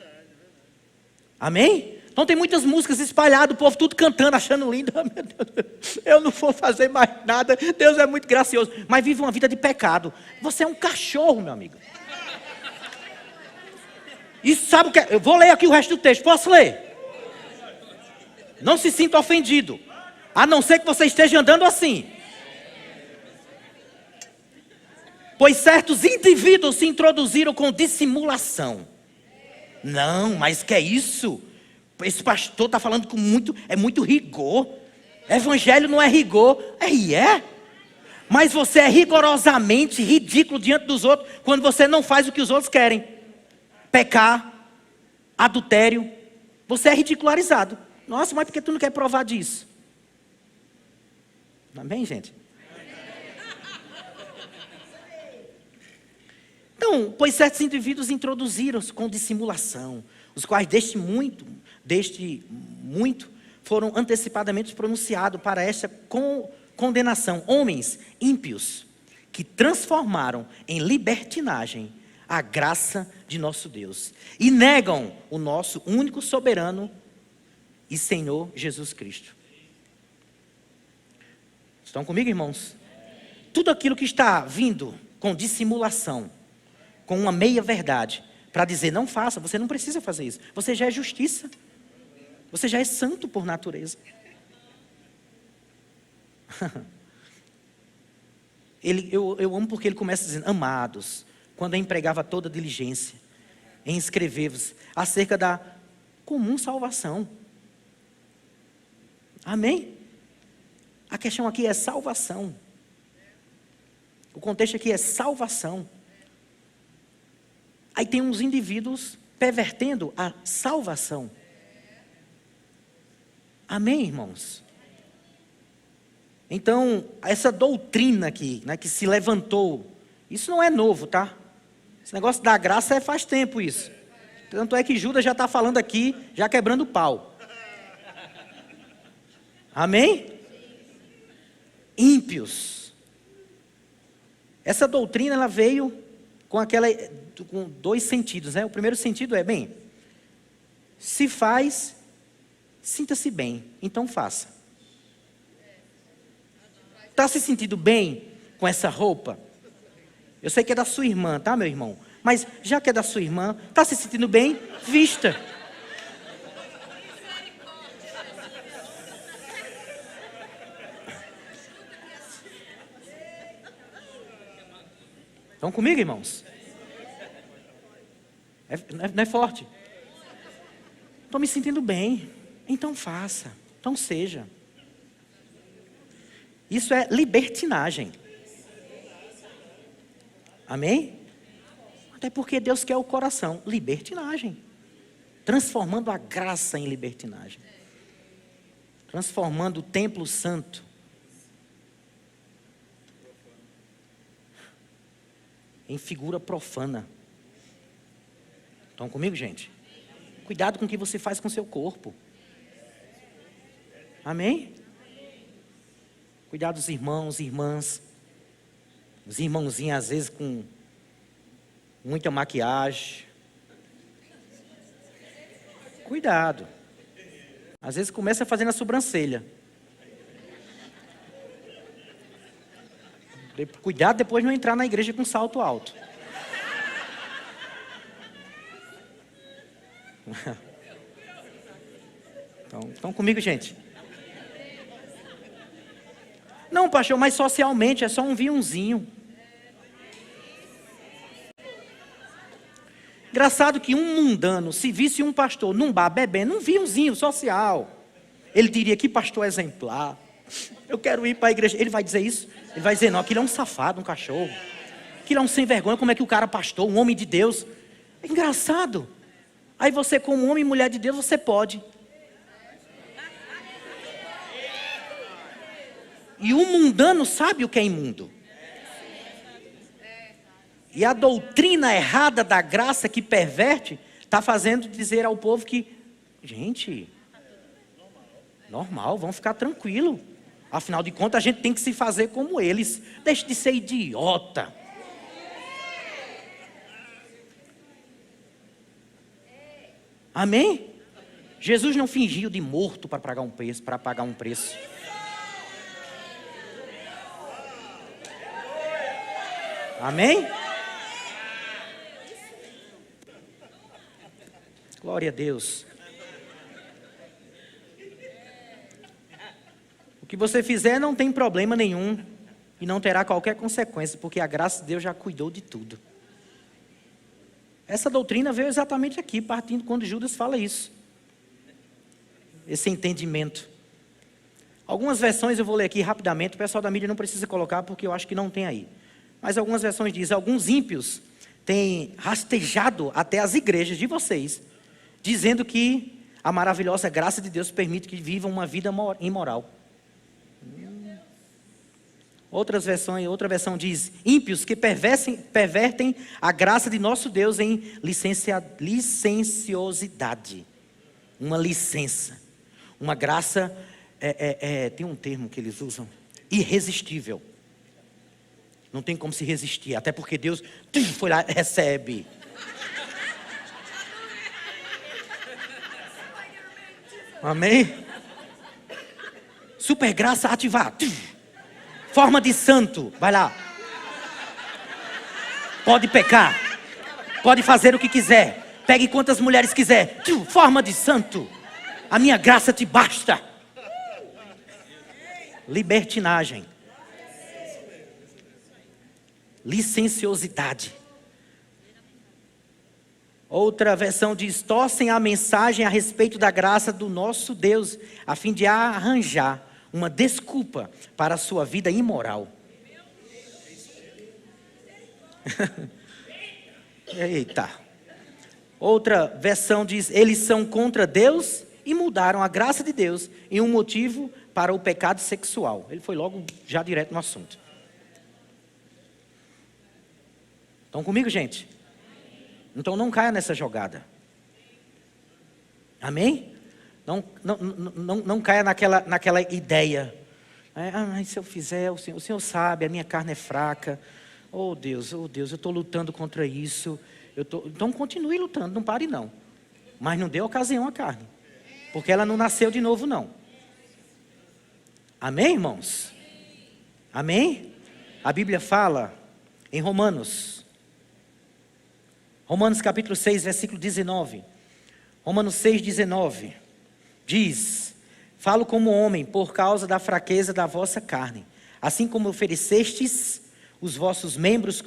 Amém? Então tem muitas músicas espalhadas, o povo tudo cantando, achando lindo. Oh, meu Deus, eu não vou fazer mais nada, Deus é muito gracioso. Mas vive uma vida de pecado. Você é um cachorro, meu amigo. E sabe o que é? Eu vou ler aqui o resto do texto, posso ler? Não se sinta ofendido, a não ser que você esteja andando assim. Pois certos indivíduos se introduziram com dissimulação. Não, mas que é isso? Esse pastor está falando com muito rigor. Evangelho não é rigor. É. Mas você é rigorosamente ridículo diante dos outros quando você não faz o que os outros querem. Pecar, adultério. Você é ridicularizado. Nossa, mas por que tu não quer provar disso? Amém, gente? Então, pois certos indivíduos introduziram-se com dissimulação, os quais deste muito foram antecipadamente pronunciados para esta condenação. Homens ímpios que transformaram em libertinagem a graça de nosso Deus e negam o nosso único soberano e Senhor Jesus Cristo. Estão comigo, irmãos? Tudo aquilo que está vindo com dissimulação, com uma meia verdade, para dizer não faça, você não precisa fazer isso. Você já é justiça. Você já é santo por natureza. Eu amo porque ele começa dizendo, amados, quando empregava toda diligência em escrever-vos acerca da comum salvação. Amém? A questão aqui é salvação. O contexto aqui é salvação. Aí tem uns indivíduos pervertendo a salvação. Amém, irmãos? Então, essa doutrina aqui, né, que se levantou, isso não é novo, tá? Esse negócio da graça faz tempo isso. Tanto é que Judas já está falando aqui, já quebrando o pau. Amém? Ímpios. Essa doutrina, ela veio com dois sentidos, né? O primeiro sentido é, se faz, sinta-se bem, então faça. Está se sentindo bem com essa roupa? Eu sei que é da sua irmã, tá, meu irmão? Mas já que é da sua irmã, está se sentindo bem? Vista. Estão comigo, irmãos? Não é forte? Estou me sentindo bem. Então faça. Então seja. Isso é libertinagem. Amém? Até porque Deus quer o coração. Libertinagem. Transformando a graça em libertinagem. Transformando o templo santo em figura profana. Estão comigo, gente? Cuidado com o que você faz com o seu corpo. Amém? Cuidado dos irmãos, irmãs. Os irmãozinhos, às vezes, com muita maquiagem. Cuidado. Às vezes começa fazendo a sobrancelha. Cuidado depois de não entrar na igreja com salto alto. Estão comigo, gente? Não, pastor, mas socialmente é só um vinhozinho. Engraçado que um mundano, se visse um pastor num bar bebendo um vinhozinho social, ele diria, que pastor exemplar. Eu quero ir para a igreja. Ele vai dizer isso? Ele vai dizer, não, aquilo é um safado, um cachorro. Aquilo é um sem vergonha, como é que o cara pastor, um homem de Deus. É engraçado. Aí você, como homem e mulher de Deus, você pode. E o mundano sabe o que é imundo. E a doutrina errada da graça que perverte, está fazendo dizer ao povo que, gente, normal, vamos ficar tranquilo. Afinal de contas, a gente tem que se fazer como eles. Deixe de ser idiota. Amém? Jesus não fingiu de morto para pagar um preço, Amém? Glória a Deus. O que você fizer não tem problema nenhum e não terá qualquer consequência, porque a graça de Deus já cuidou de tudo. Essa doutrina veio exatamente aqui, partindo quando Judas fala isso. Esse entendimento. Algumas versões eu vou ler aqui rapidamente, o pessoal da mídia não precisa colocar porque eu acho que não tem aí. Mas algumas versões dizem, alguns ímpios têm rastejado até as igrejas de vocês, dizendo que a maravilhosa graça de Deus permite que vivam uma vida imoral. Outra versão diz, ímpios que pervertem a graça de nosso Deus em licenciosidade. Uma licença. Uma graça, tem um termo que eles usam, irresistível. Não tem como se resistir, até porque Deus foi lá, recebe. Amém? Super graça ativar. Forma de santo, vai lá. Pode pecar. Pode fazer o que quiser. Pegue quantas mulheres quiser. Forma de santo. A minha graça te basta. Libertinagem. Licenciosidade. Outra versão diz, torcem a mensagem a respeito da graça do nosso Deus, a fim de arranjar uma desculpa para a sua vida imoral. Eita. Outra versão diz, eles são contra Deus e mudaram a graça de Deus em um motivo para o pecado sexual. Ele foi logo já direto no assunto. Estão comigo, gente? Então não caia nessa jogada. Amém? Não caia naquela ideia. Mas se eu fizer, o Senhor sabe, a minha carne é fraca. Oh Deus, eu estou lutando contra isso. Então continue lutando, não pare não. Mas não dê ocasião à carne. Porque ela não nasceu de novo não. Amém, irmãos? Amém? A Bíblia fala em Romanos capítulo 6, versículo 19. Romanos 6, 19. Diz, falo como homem por causa da fraqueza da vossa carne. Assim como oferecestes os vossos membros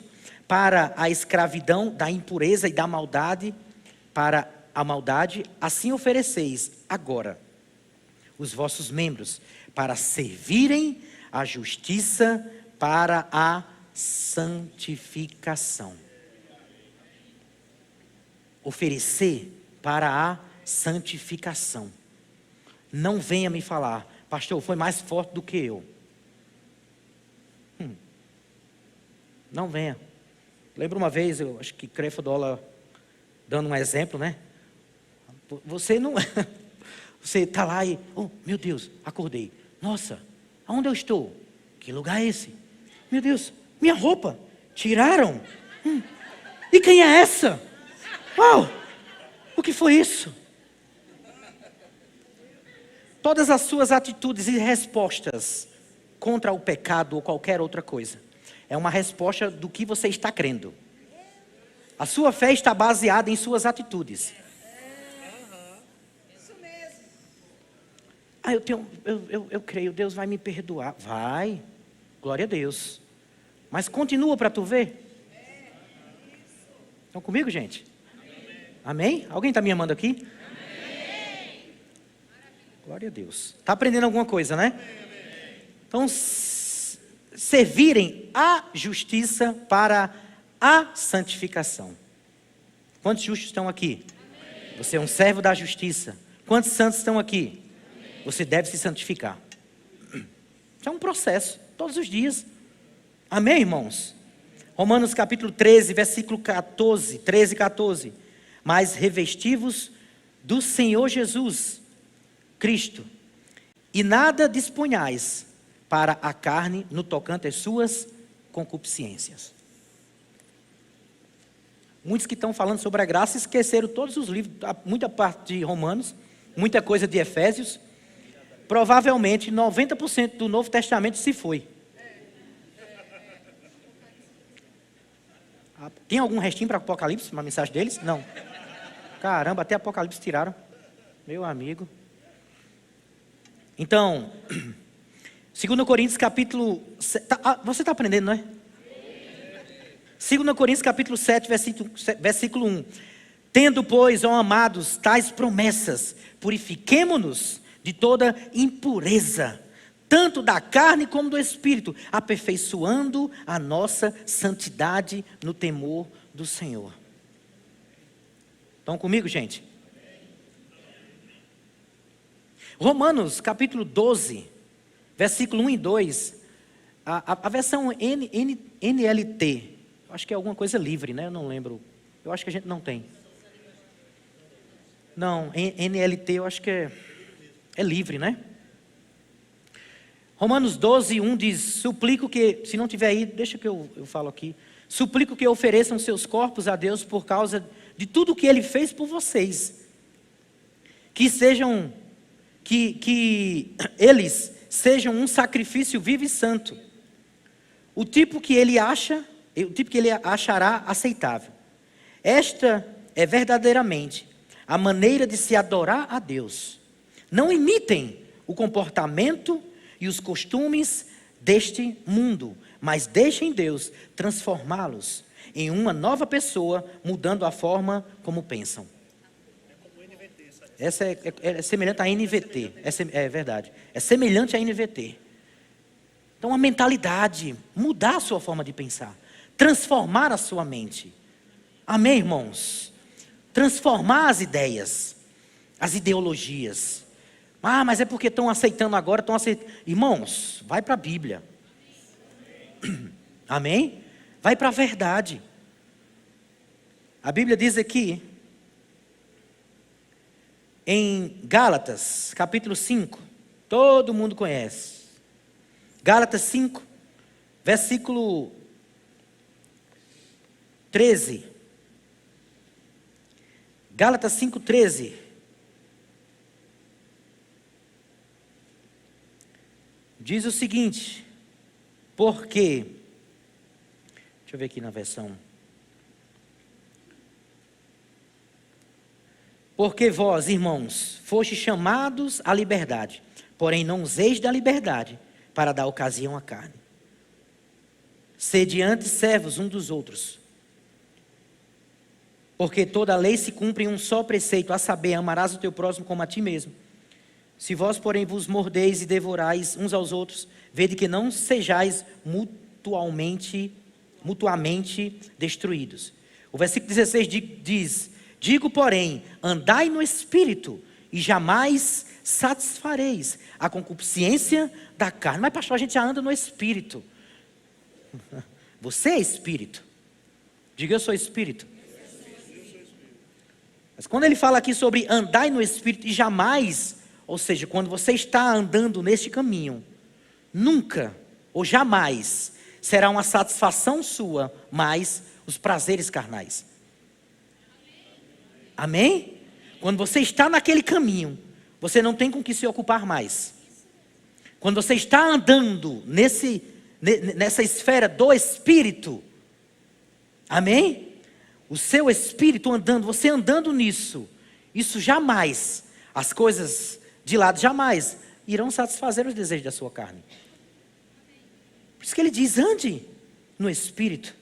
para a escravidão da impureza e da maldade, para a maldade, assim ofereceis agora os vossos membros para servirem a justiça para a santificação. Oferecer para a santificação. Não venha me falar, pastor, foi mais forte do que eu. Não venha. Lembro uma vez, eu acho que Crefodola dando um exemplo, né? Você não... Você está lá e... Oh, meu Deus, acordei. Nossa, aonde eu estou? Que lugar é esse? Meu Deus, minha roupa. Tiraram? E quem é essa? Uau, o que foi isso? Todas as suas atitudes e respostas contra o pecado ou qualquer outra coisa é uma resposta do que você está crendo. A sua fé está baseada em suas atitudes. Isso mesmo. Eu creio, Deus vai me perdoar. Vai, glória a Deus. Mas continua para tu ver. Estão comigo, gente? Amém? Alguém está me amando aqui? Amém. Glória a Deus. Está aprendendo alguma coisa, né? Então, servirem a justiça para a santificação. Quantos justos estão aqui? Amém. Você é um servo da justiça. Quantos santos estão aqui? Amém. Você deve se santificar. Isso é um processo, todos os dias. Amém, irmãos? Romanos capítulo 13, versículo 14, 13 e 14. Mas revestivos do Senhor Jesus, Cristo, e nada disponhais para a carne no tocante às suas concupiscências. Muitos que estão falando sobre a graça esqueceram todos os livros, muita parte de Romanos, muita coisa de Efésios. Provavelmente 90% do Novo Testamento se foi. Tem algum restinho para Apocalipse, uma mensagem deles? Não. Caramba, até Apocalipse tiraram. Meu amigo. Então, 2 Coríntios capítulo... Você está aprendendo, não é? 2 Coríntios capítulo 7, versículo 1. Tendo, pois, ó amados, tais promessas, purifiquemo-nos de toda impureza, tanto da carne como do espírito, aperfeiçoando a nossa santidade no temor do Senhor. Estão comigo, gente? Romanos capítulo 12, versículo 1 e 2, a versão NLT, acho que é alguma coisa livre, né? Eu não lembro, eu acho que a gente não tem. Não, NLT eu acho que é livre, né? Romanos 12, 1 diz, suplico que, se não tiver aí, deixa que eu falo aqui. Suplico que ofereçam seus corpos a Deus por causa de tudo que Ele fez por vocês. Que eles sejam um sacrifício vivo e santo. O tipo que Ele achará aceitável. Esta é verdadeiramente a maneira de se adorar a Deus. Não imitem o comportamento e os costumes deste mundo, mas deixem Deus transformá-los em uma nova pessoa, mudando a forma como pensam. Essa é semelhante à NVT, é verdade, é semelhante à NVT. Então a mentalidade, mudar a sua forma de pensar, transformar a sua mente. Amém, irmãos? Transformar as ideias, as ideologias. Ah, mas é porque estão aceitando agora, estão aceitando. Irmãos, vai para a Bíblia. Amém? Vai para a verdade. A Bíblia diz aqui, em Gálatas, capítulo 5, todo mundo conhece. Gálatas 5, versículo 13. Gálatas 5, 13. Diz o seguinte, porque, deixa eu ver aqui na versão. Porque vós, irmãos, fostes chamados à liberdade, porém não useis da liberdade para dar ocasião à carne. Sede antes servos uns dos outros. Porque toda a lei se cumpre em um só preceito, a saber, amarás o teu próximo como a ti mesmo. Se vós, porém, vos mordeis e devorais uns aos outros, vede que não sejais mutuamente destruídos. O versículo 16 diz, digo, porém, andai no Espírito, e jamais satisfareis a concupiscência da carne. Mas pastor, a gente já anda no Espírito. Você é Espírito. Diga, eu sou Espírito. Mas quando ele fala aqui sobre andai no Espírito e jamais... Ou seja, quando você está andando neste caminho, nunca ou jamais será uma satisfação sua, mais os prazeres carnais. Amém? Quando você está naquele caminho, você não tem com que se ocupar mais. Quando você está andando nessa esfera do Espírito, amém? O seu Espírito andando, você andando nisso, isso jamais, as coisas de lado jamais irão satisfazer os desejos da sua carne. Por isso que ele diz, ande no Espírito.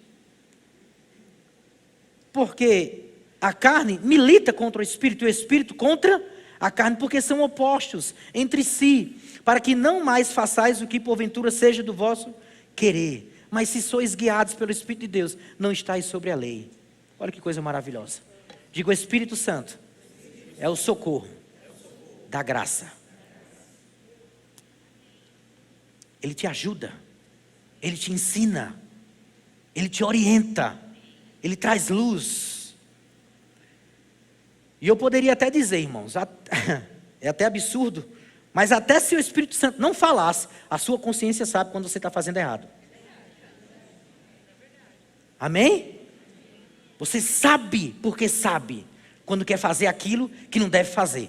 Porque a carne milita contra o Espírito e o Espírito contra a carne, porque são opostos entre si, para que não mais façais o que porventura seja do vosso querer. Mas se sois guiados pelo Espírito de Deus, não estáis sobre a lei. Olha que coisa maravilhosa. Digo, o Espírito Santo é o socorro da graça. Ele te ajuda, ele te ensina, ele te orienta, ele traz luz. E eu poderia até dizer, irmãos, é até absurdo, mas até se o Espírito Santo não falasse, a sua consciência sabe quando você está fazendo errado. Amém? Você sabe, porque sabe, quando quer fazer aquilo que não deve fazer.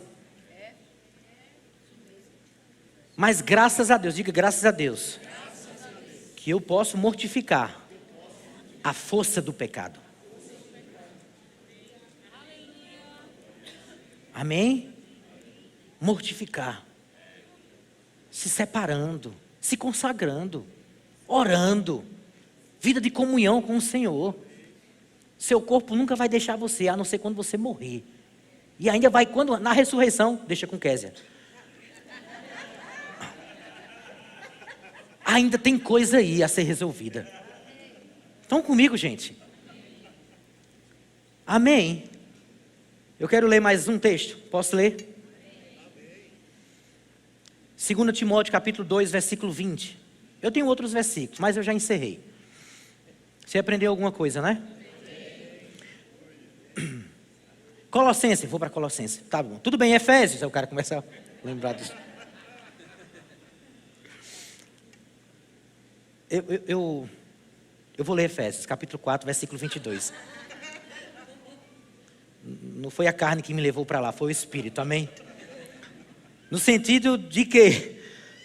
Mas graças a Deus, diga graças a Deus, que eu posso mortificar a força do pecado. Amém? Mortificar. Se separando, se consagrando, orando, vida de comunhão com o Senhor. Seu corpo nunca vai deixar você, a não ser quando você morrer. E ainda vai, quando na ressurreição, deixa com Kézia. Ainda tem coisa aí a ser resolvida. Estão comigo, gente? Amém? Eu quero ler mais um texto. Posso ler? 2 Timóteo capítulo 2, versículo 20. Eu tenho outros versículos, mas eu já encerrei. Você aprendeu alguma coisa, né? Colossenses, vou para Colossenses. Tá bom. Tudo bem, Efésios. Aí o cara começa a lembrar disso. Eu vou ler Efésios, capítulo 4, versículo 22. Não foi a carne que me levou para lá, foi o Espírito, amém? No sentido de que,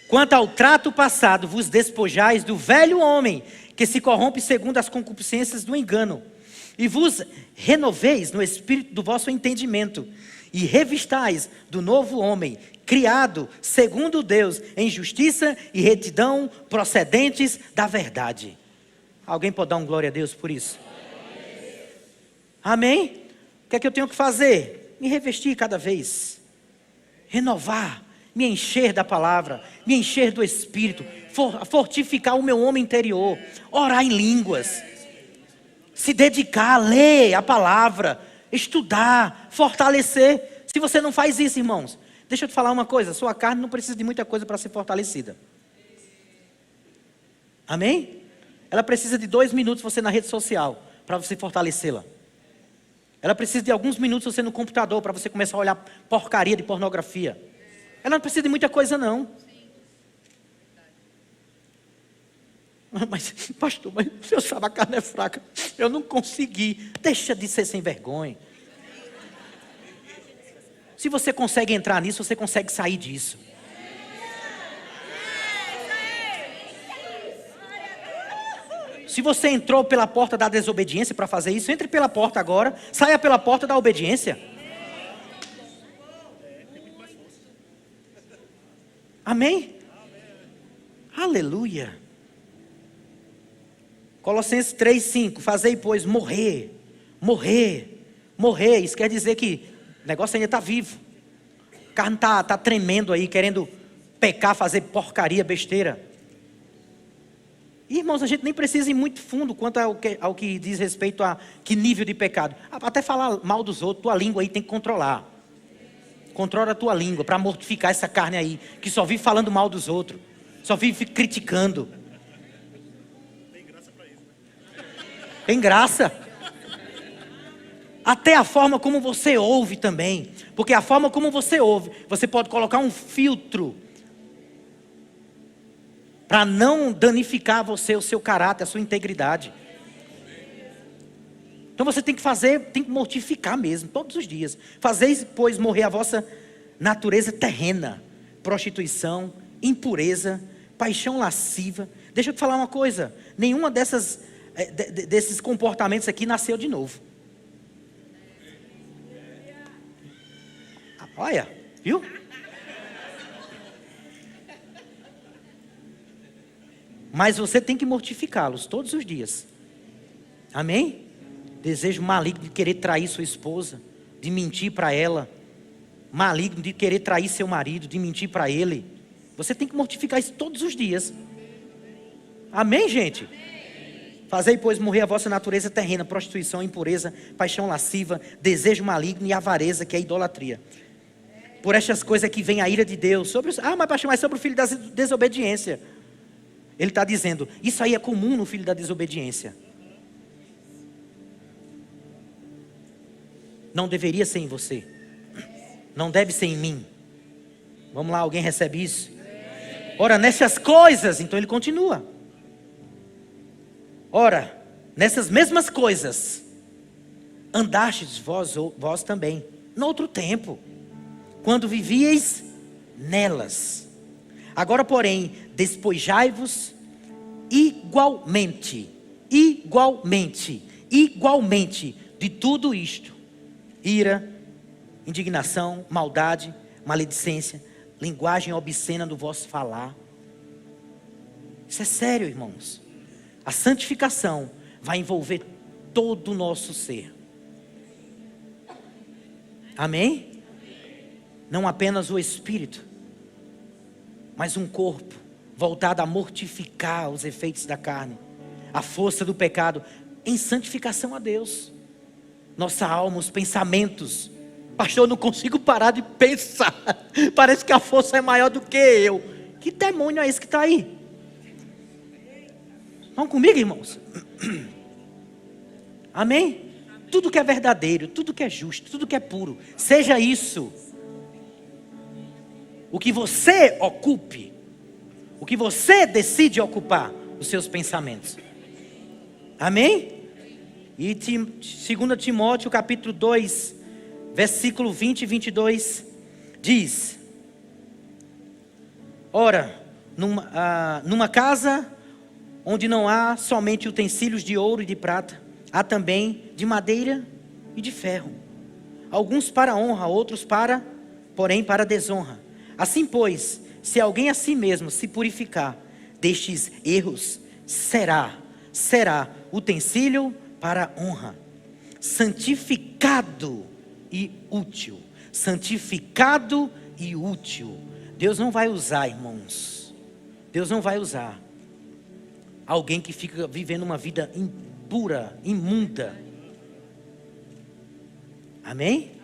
quanto ao trato passado, vos despojais do velho homem, que se corrompe segundo as concupiscências do engano, e vos renoveis no espírito do vosso entendimento, e revistais do novo homem, criado segundo Deus, em justiça e retidão, procedentes da verdade. Alguém pode dar um glória a Deus por isso? Amém? O que é que eu tenho que fazer? Me revestir cada vez. Renovar, me encher da palavra, me encher do Espírito, fortificar o meu homem interior, orar em línguas, se dedicar a ler a palavra, estudar, fortalecer. Se você não faz isso, irmãos, deixa eu te falar uma coisa, sua carne não precisa de muita coisa para ser fortalecida. Amém? Ela precisa de 2 minutos você na rede social, para você fortalecê-la. Ela precisa de alguns minutos você no computador, para você começar a olhar porcaria de pornografia. Ela não precisa de muita coisa não. Mas, pastor, mas o senhor sabe, a carne é fraca. Eu não consegui. Deixa de ser sem vergonha. Se você consegue entrar nisso, você consegue sair disso. Se você entrou pela porta da desobediência para fazer isso, entre pela porta agora, saia pela porta da obediência. Amém? Aleluia. Colossenses 3:5, fazei, pois, morrer. Isso quer dizer que o negócio ainda está vivo. A carne está tremendo aí, querendo pecar, fazer porcaria, besteira. E, irmãos, a gente nem precisa ir muito fundo quanto ao que diz respeito a que nível de pecado. Até falar mal dos outros, tua língua aí tem que controlar. Controla a tua língua para mortificar essa carne aí, que só vive falando mal dos outros, só vive criticando. Tem graça. Até a forma como você ouve também. Porque a forma como você ouve, você pode colocar um filtro para não danificar você, o seu caráter, a sua integridade. Então você tem que fazer, tem que mortificar mesmo, todos os dias. Fazeis, pois, morrer a vossa natureza terrena. Prostituição, impureza, paixão lasciva. Deixa eu te falar uma coisa. Nenhuma desses comportamentos aqui nasceu de novo. Olha, viu? Mas você tem que mortificá-los todos os dias. Amém? Desejo maligno de querer trair sua esposa, de mentir para ela. Maligno de querer trair seu marido, de mentir para ele. Você tem que mortificar isso todos os dias. Amém, gente? Fazei, pois, morrer a vossa natureza terrena, prostituição, impureza, paixão lasciva, desejo maligno e avareza, que é idolatria. Por estas coisas que vem a ira de Deus. Mas pastor, mas sobre o filho da desobediência. Ele está dizendo, isso aí é comum no filho da desobediência. Não deveria ser em você. Não deve ser em mim. Vamos lá, alguém recebe isso? Ora, nessas coisas, então ele continua. Ora, nessas mesmas coisas, andastes vós também, no outro tempo, quando vivieis nelas. Agora, porém, despojai-vos igualmente de tudo isto: ira, indignação, maldade, maledicência, linguagem obscena do vosso falar. Isso é sério, irmãos. A santificação vai envolver todo o nosso ser. Amém? Não apenas o espírito, mas um corpo voltado a mortificar os efeitos da carne, a força do pecado, em santificação a Deus. Nossa alma, os pensamentos. Pastor, eu não consigo parar de pensar. Parece que a força é maior do que eu. Que demônio é esse que está aí? Vão comigo, irmãos? Amém? Tudo que é verdadeiro, tudo que é justo, tudo que é puro, seja isso. O que você ocupe, o que você decide ocupar, os seus pensamentos. Amém? E 2 Timóteo capítulo 2, versículo 20 e 22, diz: ora, numa casa onde não há somente utensílios de ouro e de prata, há também de madeira e de ferro. Alguns para honra, outros porém para desonra. Assim, pois, se alguém a si mesmo se purificar destes erros, será utensílio para honra, santificado e útil. Santificado e útil. Deus não vai usar, irmãos. Deus não vai usar alguém que fica vivendo uma vida impura, imunda. Amém?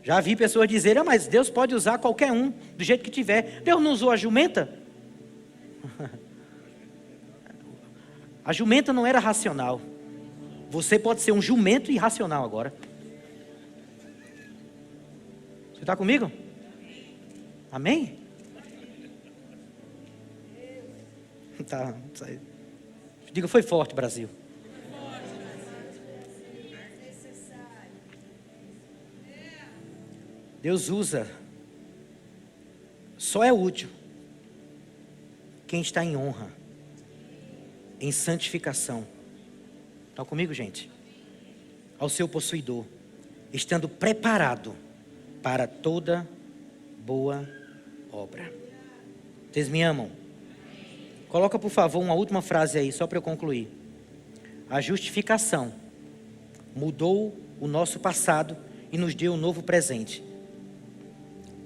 Já vi pessoas dizerem: mas Deus pode usar qualquer um, do jeito que tiver. Deus não usou a jumenta? A jumenta não era racional. Você pode ser um jumento irracional agora. Você está comigo? Amém? Tá. Diga, foi forte, Brasil. Deus usa. Só é útil quem está em honra, em santificação. Estão comigo, gente? Ao seu possuidor, estando preparado para toda boa obra. Vocês me amam? Coloca, por favor, uma última frase aí, só para eu concluir. A justificação mudou o nosso passado e nos deu um novo presente.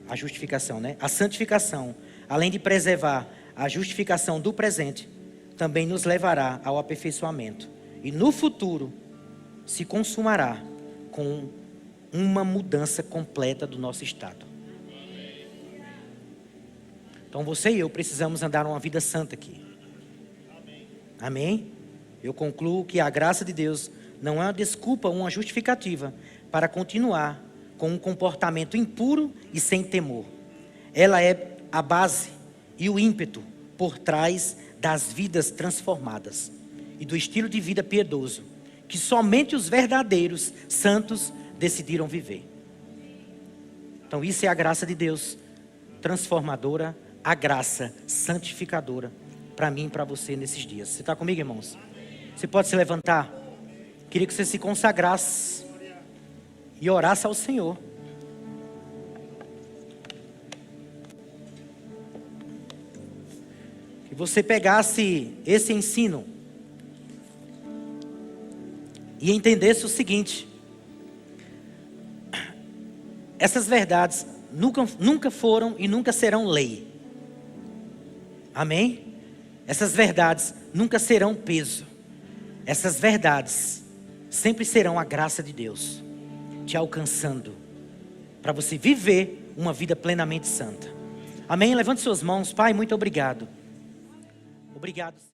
A justificação, né? A santificação, além de preservar a justificação do presente, também nos levará ao aperfeiçoamento. E no futuro, se consumará com uma mudança completa do nosso estado. Então você e eu precisamos andar uma vida santa aqui. Amém? Eu concluo que a graça de Deus não é uma desculpa, uma justificativa para continuar com um comportamento impuro e sem temor. Ela é a base e o ímpeto por trás das vidas transformadas e do estilo de vida piedoso que somente os verdadeiros santos decidiram viver. Então isso é a graça de Deus transformadora, a graça santificadora para mim e para você nesses dias. Você está comigo, irmãos? Você pode se levantar? Queria que você se consagrasse e orasse ao Senhor. Que você pegasse esse ensino e entendesse o seguinte: essas verdades nunca foram e nunca serão lei. Amém? Essas verdades nunca serão peso. Essas verdades sempre serão a graça de Deus te alcançando para você viver uma vida plenamente santa. Amém? Levante suas mãos. Pai, muito obrigado. Obrigado.